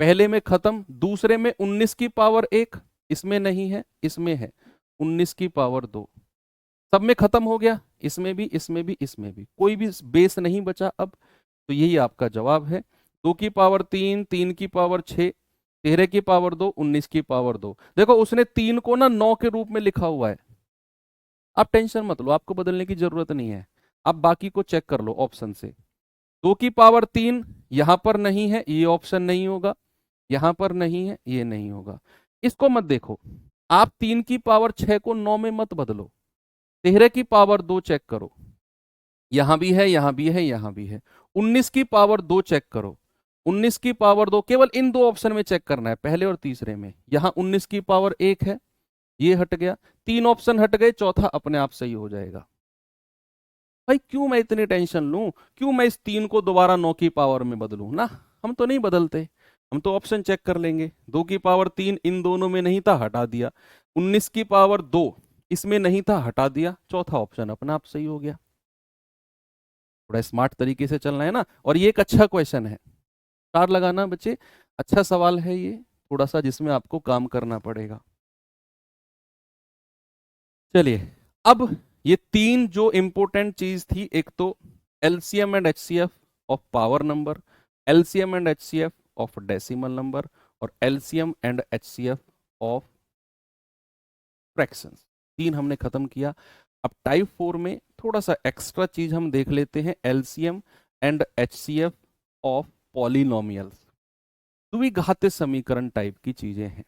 पहले में खत्म, दूसरे में 19 की पावर 1, इसमें नहीं है, इसमें है 19 की पावर 2। सब में खत्म हो गया, इसमें भी, इसमें भी, इसमें भी, कोई भी बेस नहीं बचा अब। तो यही आपका जवाब है। 2 की पावर 3, 3 की पावर 6, 13 की पावर 2, 19 की पावर 2। देखो उसने 3 को ना 9 के रूप में लिखा हुआ है। आप टेंशन मत लो, आपको बदलने की जरूरत नहीं है। आप बाकी को चेक कर लो ऑप्शन से। 2 की पावर 3 यहां पर नहीं है, ये ऑप्शन नहीं होगा। यहां पर नहीं है, ये नहीं होगा। इसको मत देखो। आप 3 की पावर 6 को 9 में मत बदलो। 13 की पावर 2 चेक करो, यहां भी है, यहां भी है, यहां भी है। 19 की पावर 2 चेक करो, 19 की पावर 2 केवल इन दो ऑप्शन में चेक करना है, पहले और तीसरे में। यहां 19 की पावर 1 है, ये हट गया, 3 ऑप्शन हट गए, चौथा अपने आप सही हो जाएगा। भाई क्यों मैं इतनी टेंशन लूं, क्यों मैं इस 3 को दोबारा 9 की पावर में बदलूं ना। हम तो नहीं बदलते, हम तो ऑप्शन चेक कर लेंगे। 2 की पावर 3 इन दोनों में नहीं था, हटा दिया। 19 की पावर 2 इसमें नहीं था, हटा दिया, चौथा ऑप्शन अपना आप सही हो गया। थोड़ा स्मार्ट तरीके से चलना है ना। और ये एक अच्छा क्वेश्चन है, स्टार लगाना बच्चे, अच्छा सवाल है ये, थोड़ा सा जिसमें आपको काम करना पड़ेगा। चलिए, अब ये तीन जो इंपॉर्टेंट चीज थी, एक तो LCM and HCF of power number, LCM and HCF of decimal number, और LCM and HCF of fractions, तीन हमने खत्म किया। अब टाइप 4 में थोड़ा सा एक्स्ट्रा चीज हम देख लेते हैं, LCM and HCF of polynomials. द्विघात समीकरण टाइप की चीजें हैं।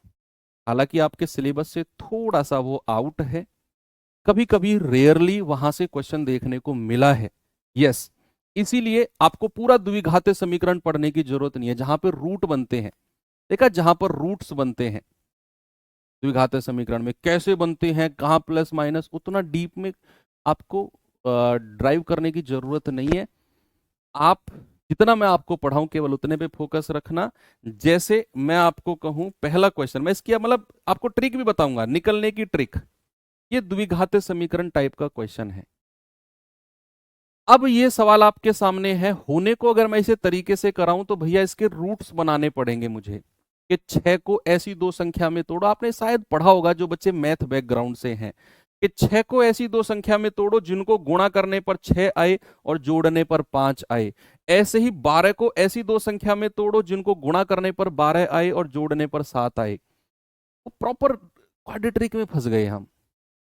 हालांकि आपके सिलेबस से थोड़ा सा वो आउट है, कभी कभी रेयरली वहां से क्वेश्चन देखने को मिला है। यस, इसीलिए आपको पूरा द्विघात समीकरण पढ़ने की जरूरत नहीं है। जहां पर रूट बनते हैं, देखा, जहां पर रूट्स बनते हैं द्विघात समीकरण में, कैसे बनते हैं, कहां प्लस माइनस, उतना डीप में आपको ड्राइव करने की जरूरत नहीं है। आप जितना मैं आपको पढ़ाऊं केवल उतने पे फोकस रखना। जैसे मैं आपको कहूं पहला क्वेश्चन, मैं इसकी मतलब आपको ट्रिक भी बताऊंगा, निकलने की ट्रिक। ये द्विघात समीकरण टाइप का क्वेश्चन है। अब ये सवाल आपके सामने है, होने को अगर मैं इसे तरीके से कराऊं तो भैया इसके रूट्स बनाने पड़ेंगे मुझे, कि 6 को ऐसी दो संख्या में तोड़ो। आपने शायद पढ़ा होगा जो बच्चे मैथ बैकग्राउंड से हैं, कि 6 को ऐसी दो संख्या में तोड़ो जिनको गुणा करने पर 6 आए और जोड़ने पर 5 आए। ऐसे ही 12 को ऐसी दो संख्या में तोड़ो जिनको गुणा करने पर 12 आए और जोड़ने पर 7 आए। तो प्रॉपर क्वाड्रेटिक में फंस गए हम।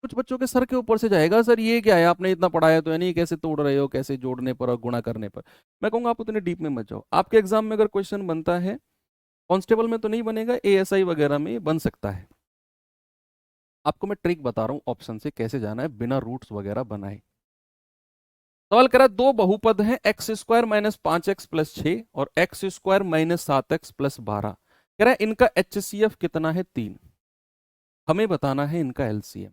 कुछ बच्चों के सर के ऊपर से जाएगा, सर ये क्या है, आपने इतना पढ़ाया तो है नहीं, कैसे तोड़ रहे हो, कैसे जोड़ने पर और गुणा करने पर। मैं कहूंगा आप उतने डीप में मत जाओ। आपके एग्जाम में अगर क्वेश्चन बनता है, कांस्टेबल में तो नहीं बनेगा, ASI वगैरह में बन सकता है। आपको मैं ट्रिक बता रहा हूं ऑप्शन से कैसे जाना है बिना रूट्स वगैरह बनाए। सवाल करा, दो बहुपद हैं x² माइनस 5x प्लस 6 और x² माइनस 7x प्लस 12। कह रहा है इनका HCF कितना है, 3। हमें बताना है इनका LCM।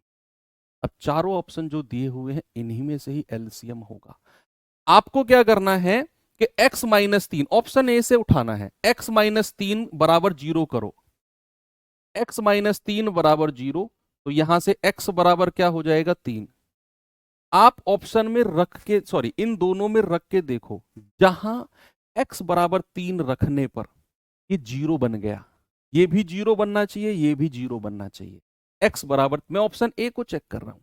अब चारों ऑप्शन जो दिए हुए हैं इन्हीं में से ही LCM होगा। आपको क्या करना है कि x माइनस 3 ऑप्शन ए से उठाना है, x माइनस 3 बराबर 0 करो। x माइनस 3 बराबर 0, तो यहां से x बराबर क्या हो जाएगा, 3। आप ऑप्शन में रख के, सॉरी इन दोनों में रख के देखो, जहां x बराबर 3 रखने पर ये 0 बन गया, ये भी 0 बनना चाहिए, ये भी 0 बनना चाहिए। x बराबर, मैं ऑप्शन ए को चेक कर रहा हूं,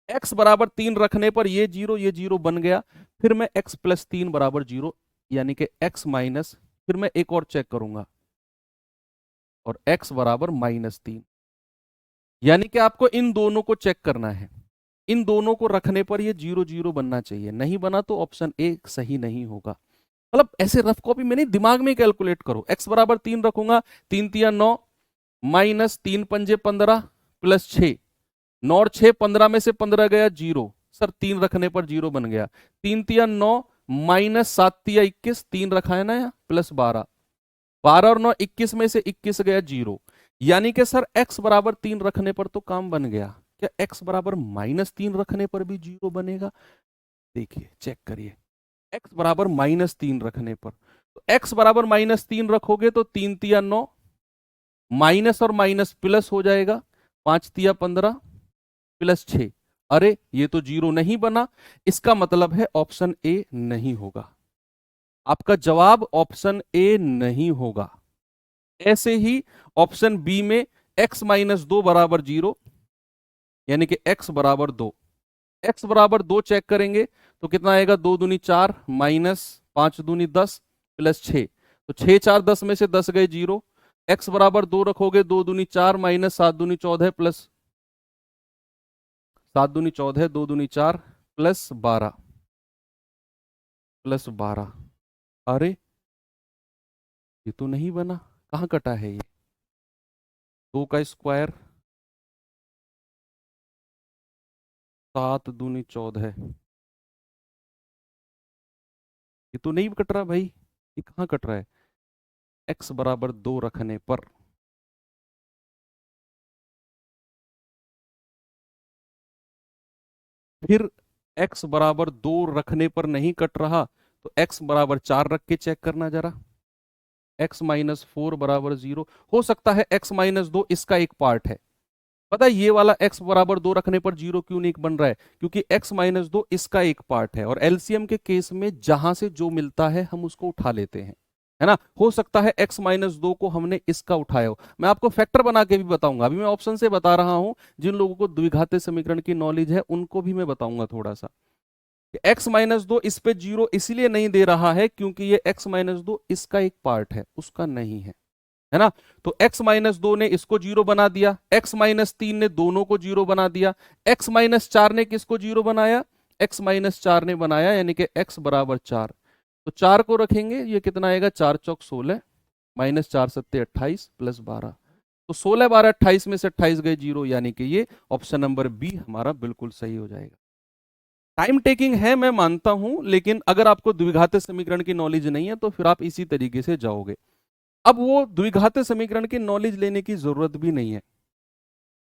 x बराबर 3 रखने पर ये 0, ये 0 बन गया। फिर मैं x प्लस 3 बराबर 0, यानी कि x माइनस, फिर मैं एक और चेक करूंगा और x बराबर -3, यानी कि आपको इन दोनों को चेक करना है। इन दोनों को रखने पर ये 0 0 बनना चाहिए, नहीं बना तो ऑप्शन ए सही नहीं होगा। मतलब ऐसे रफ कॉपी में नहीं, दिमाग में कैलकुलेट करो। x बराबर 3 रखूंगा, 3 तिया 9 माइनस 3 पंजे 15 प्लस 6, 9 और 6 15 में से 15 गया 0, सर 3 रखने पर 0 बन गया। 3 तिया 9 माइनस 7 तिया 21, 3 रखा है ना यहाँ, प्लस 12, 12 और 9 21 में से 21 गया 0, यानी कि सर x बराबर 3 रखने पर तो काम बन गया। क्या x बराबर -3 रखने पर भी 0 बनेगा? देखिए चेक करिए, x बराबर -3 रखने पर, तो x बराबर -3 रखोगे तो 3 तिया 9, माइनस और माइनस प्लस हो जाएगा, 5 तिया 15 प्लस 6। अरे ये तो 0 नहीं बना, इसका मतलब है ऑप्शन ए नहीं होगा। आपका जवाब ऑप्शन ए नहीं होगा। ऐसे ही ऑप्शन बी में x माइनस 2 बराबर 0, यानी कि x बराबर 2, x बराबर 2 चेक करेंगे तो कितना आएगा, 2 दूनी 4 माइनस 5 दूनी 10 प्लस 6, तो 6 4 10 में से 10 गए 0। x बराबर 2 रखोगे, 2 दूनी 4 माइनस 7 दूनी 14 प्लस 7 दूनी 14, 2 दूनी 4 प्लस 12 प्लस 12। अरे ये तो नहीं बना, कहां कटा है ये, 2 का स्क्वायर 7 दूनी 14, ये तो नहीं कट रहा भाई, ये कहां कट रहा है। x बराबर 2 रखने पर, फिर x बराबर 2 रखने पर नहीं कट रहा, तो x बराबर 4 रख के चेक करना जरा, x माइनस 4 बराबर 0। हो सकता है x माइनस 2 इसका एक पार्ट है। पता है ये वाला x बराबर 2 रखने पर 0 क्यों नहीं बन रहा है, क्योंकि x माइनस 2 इसका एक पार्ट है, और एलसीएम के केस में जहां से जो मिलता है हम उसको उठा लेते हैं, है ना। हो सकता है x माइनस 2 को हमने इसका उठाया हो। मैं आपको फैक्टर बना के भी बताऊंगा, अभी मैं ऑप्शन से बता रहा हूं, जिन लोगों को द्विघात समीकरण की नॉलेज है उनको भी मैं बताऊंगा थोड़ा सा। x माइनस 2 इस पे 0 इसलिए नहीं दे रहा है क्योंकि ये x माइनस 2 इसका एक पार्ट है, उसका नहीं है ना। तो x माइनस 2 ने इसको 0 बना दिया, x माइनस 3 ने दोनों को 0 बना दिया, x माइनस 4 ने किसको 0 बनाया, x माइनस 4 ने बनाया, यानी कि x बराबर 4। तो 4 को रखेंगे, ये कितना आएगा, 4 चौक 16 माइनस 4 सत्ते 28 प्लस 12। तो 16 12 28 में से 28 गए 0, यानी कि ये ऑप्शन नंबर बी हमारा बिल्कुल सही हो जाएगा। टाइम टेकिंग है, मैं मानता हूं, लेकिन अगर आपको द्विघात समीकरण की नॉलेज नहीं है तो फिर आप इसी तरीके से जाओगे। अब वो द्विघात समीकरण की नॉलेज लेने की जरूरत भी नहीं है,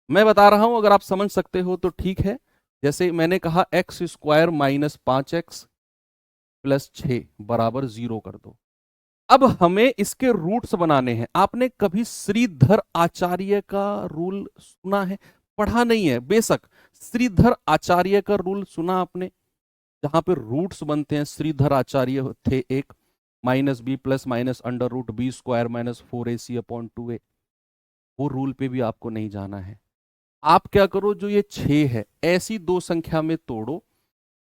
मैं बता रहा हूं, अगर आप समझ सकते हो तो ठीक है। जैसे मैंने कहा x square minus 5x plus 6 बराबर 0 कर दो। अब हमें इसके रूट्स बनाने हैं। आपने कभी श्रीधर आचार्य का रूल सुना है? पढ़ा नहीं है बेशक, श्रीधर आचार्य का रूल सुना आपने, जहां पे रूट्स बनते हैं। श्रीधर आचार्य थे एक, minus B plus minus under root B square minus 4ac upon 2a। वो रूल पे भी आपको नहीं जाना है। आप क्या करो, जो ये 6 है ऐसी दो संख्या में तोड़ो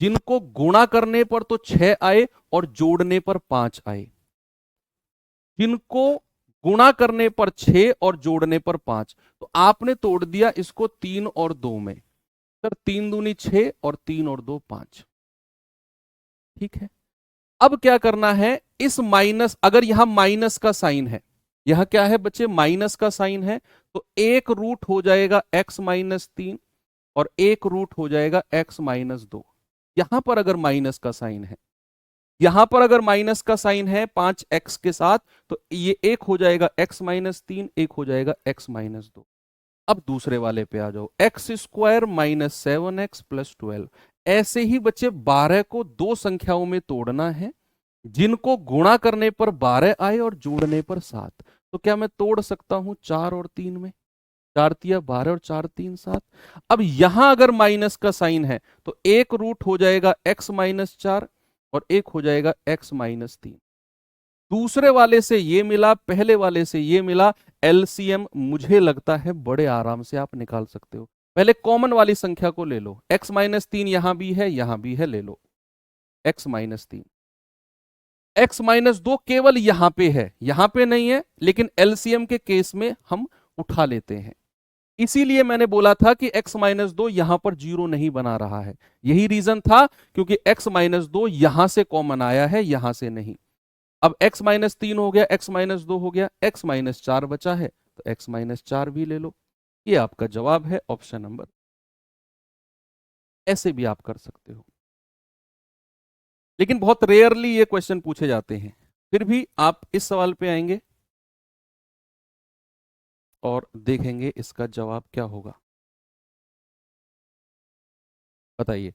जिनको गुणा करने पर तो 6 आए और जोड़ने पर 5 आए। जिनको गुणा करने पर 6 और जोड़ने पर 5, तो आपने तोड़ दिया इसको 3 और 2 में। सर 3 दूनी 6 और 3 और 2 5। ठीक है, अब क्या करना है, इस माइनस, अगर यहां माइनस का साइन है, यहां क्या है बच्चे, माइनस का साइन है, तो एक रूट हो जाएगा x माइनस 3 और एक रूट हो जाएगा x माइनस 2। यहां पर अगर माइनस का साइन है, यहां पर अगर माइनस का साइन है 5x के साथ, तो ये एक हो जाएगा x माइनस 3, एक हो जाएगा x माइनस 2। अब दूसरे वाले पे आ जाओ, x square minus 7x plus 12। ऐसे ही बच्चे 12 को दो संख्याओं में तोड़ना है जिनको गुणा करने पर 12 आए और जोड़ने पर 7। तो क्या मैं तोड़ सकता हूं 4 और 3 में? 4 तिया 12 और 4 3 7। अब यहां अगर माइनस का साइन है तो एक रूट हो जाएगा x माइनस 4 और एक हो जाएगा x माइनस 3। दूसरे वाले से ये मिला, पहले वाले से ये मिला, एलसीएम मुझे लगता है बड़े आराम से आप निकाल सकते हो। पहले कॉमन वाली संख्या को ले लो, x माइनस 3 यहां भी है यहां भी है, ले लो x माइनस 3। x माइनस 2 केवल यहां पे है, यहां पे नहीं है, लेकिन एलसीएम के केस में हम उठा लेते हैं। इसीलिए मैंने बोला था कि x माइनस 2 यहां पर जीरो नहीं बना रहा है, यही रीजन था, क्योंकि x माइनस 2 यहां से कॉमन आया है, यहां से नहीं। अब x माइनस 3 हो गया, x माइनस 2 हो गया, x माइनस 4 बचा है, तो x माइनस 4 भी ले लो। ये आपका जवाब है ऑप्शन नंबर। ऐसे भी आप कर सकते हो, लेकिन बहुत रेयरली ये क्वेश्चन पूछे जाते हैं। फिर भी आप इस सवाल पे आएंगे और देखेंगे इसका जवाब क्या होगा। बताइए,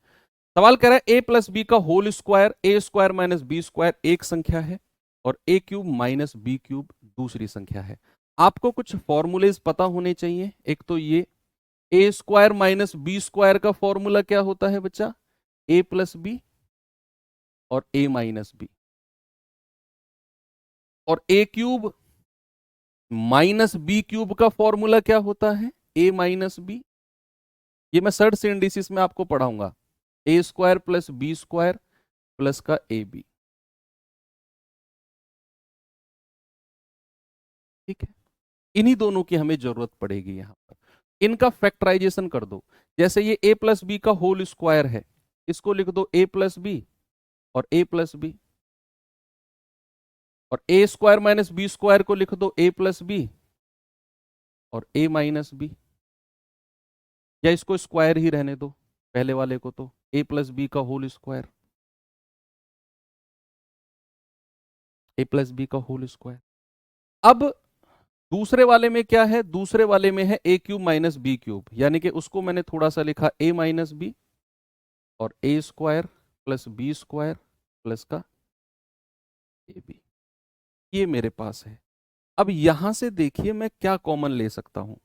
सवाल कह रहा है ए प्लस बी का होल स्क्वायर, ए स्क्वायर माइनस बी स्क्वायर एक संख्या है और ए क्यूब माइनस बी क्यूब दूसरी संख्या है। आपको कुछ फॉर्मूलेज पता होने चाहिए। एक तो ये ए स्क्वायर माइनस बी स्क्वायर का फॉर्मूला क्या होता है बच्चा, ए प्लस बी और ए माइनस बी। और ए क्यूब माइनस बी क्यूब का फॉर्मूला क्या होता है, ए माइनस बी। ये मैं सर्ड सिंडिसिस में आपको पढ़ाऊंगा, A square plus B square plus का ए बी। ठीक है, इन्हीं दोनों की हमें जरूरत पड़ेगी यहां पर। इनका फैक्टराइजेशन कर दो। जैसे ये a प्लस बी का होल स्क्वायर है, इसको लिख दो a प्लस बी और a प्लस बी। और A square minus B square को लिख दो a प्लस बी और a माइनस बी। या इसको स्क्वायर ही रहने दो, पहले वाले को तो a प्लस बी का whole square, a plus B का होल स्क्वायर। अब दूसरे वाले में क्या है, दूसरे वाले में है ए क्यूब माइनस बी क्यूब, यानी कि उसको मैंने थोड़ा सा लिखा a माइनस बी और A square plus B square plus का ए बी। ये मेरे पास है। अब यहां से देखिए मैं क्या कॉमन ले सकता हूं।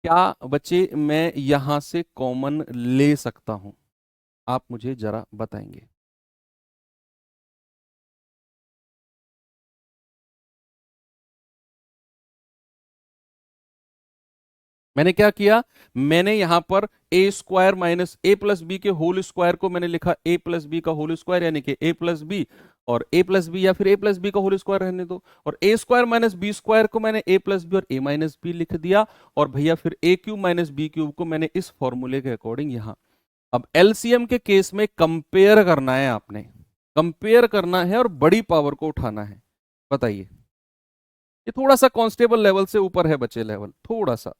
क्या बच्चे मैं यहां से कॉमन ले सकता हूं, आप मुझे जरा बताएंगे। मैंने क्या किया, मैंने यहां पर ए स्क्वायर माइनस ए प्लस बी के होल स्क्वायर को मैंने लिखा ए प्लस बी का होल स्क्वायर, यानी कि ए प्लस बी और ए प्लस बी, या फिर ए प्लस बी का होल स्क्वायर रहने दो। और A square minus B square को मैंने ए प्लस बी और ए माइनस बी लिख दिया। और भैया फिर ए क्यूब माइनस बी क्यूब को मैंने इस फॉर्मूले के अकॉर्डिंग यहां। अब एलसीएम के केस में कंपेयर करना है आपने, कंपेयर करना है और बड़ी पावर को उठाना है। बताइए, ये थोड़ा सा कांस्टेबल लेवल से ऊपर है बच्चे, लेवल थोड़ा सा।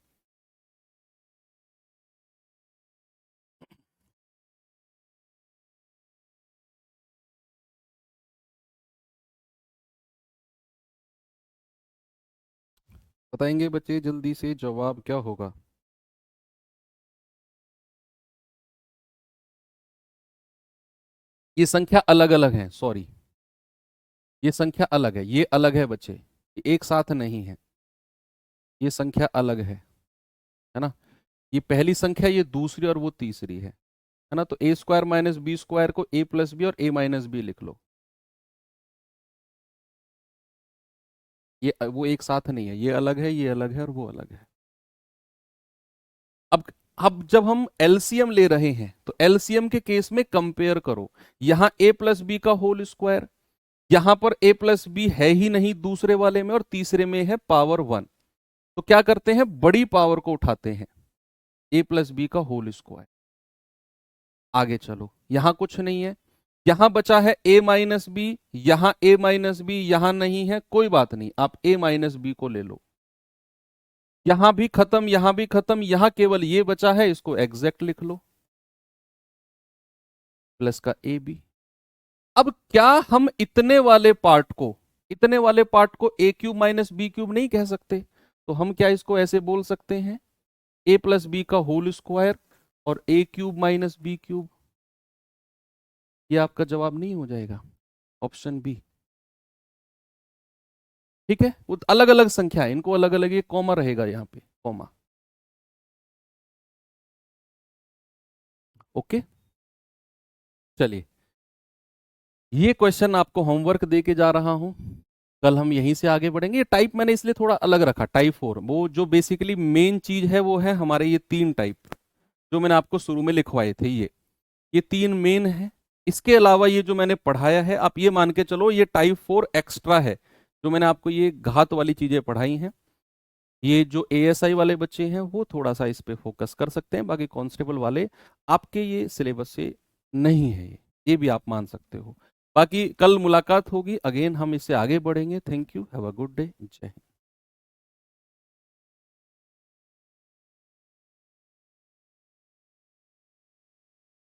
बताएंगे बच्चे जल्दी से, जवाब क्या होगा? ये संख्या अलग अलग है, सॉरी, ये संख्या अलग है, ये अलग है बच्चे, ये एक साथ नहीं है, ये संख्या अलग है ना। ये पहली संख्या, ये दूसरी और वो तीसरी है ना। तो ए स्क्वायर माइनस बी स्क्वायर को ए प्लस बी और ए माइनस बी लिख लो। ये वो एक साथ नहीं है, ये अलग है, ये अलग है और वो अलग है। अब अब जब हम एलसीएम ले रहे हैं तो एलसीएम के केस में कंपेयर करो। यहां ए प्लस बी का होल स्क्वायर, यहां पर ए प्लस बी है ही नहीं दूसरे वाले में, और तीसरे में है पावर 1। तो क्या करते हैं, बड़ी पावर को उठाते हैं, ए प्लस बी का होल स्क्वायर। आगे चलो, यहां कुछ नहीं है, यहां बचा है ए माइनस बी, यहां ए माइनस बी यहां नहीं है, कोई बात नहीं, आप ए माइनस बी को ले लो। यहां भी खत्म, यहां भी खत्म, यहां केवल ये बचा है, इसको एग्जैक्ट लिख लो, प्लस का ए बी। अब क्या हम इतने वाले पार्ट को ए क्यूब माइनस बी क्यूब नहीं कह सकते? तो हम क्या इसको ऐसे बोल सकते हैं, ए प्लस बी का होल स्क्वायर और ए क्यूब माइनस बी क्यूब। ये आपका जवाब नहीं हो जाएगा, ऑप्शन बी। ठीक है, वो अलग अलग संख्या है, इनको अलग अलग, ये कॉमा रहेगा यहाँ पे, कॉमा। ओके, चलिए, ये क्वेश्चन आपको होमवर्क दे के जा रहा हूं, कल हम यहीं से आगे बढ़ेंगे। ये टाइप मैंने इसलिए थोड़ा अलग रखा, टाइप 4, वो जो बेसिकली मेन चीज है वो है हमारे ये 3 टाइप जो मैंने आपको शुरू में लिखवाए थे, ये 3 मेन है। इसके अलावा ये जो मैंने पढ़ाया है, आप ये मान के चलो ये टाइप 4 एक्स्ट्रा है, जो मैंने आपको ये घात वाली चीजें पढ़ाई हैं। ये जो एएसआई वाले बच्चे हैं वो थोड़ा सा इस पे फोकस कर सकते हैं, बाकी कांस्टेबल वाले आपके ये सिलेबस से नहीं है, ये भी आप मान सकते हो। बाकी कल मुलाकात होगी, अगेन हम इससे आगे बढ़ेंगे। Thank you, have a good day, जय हिंद।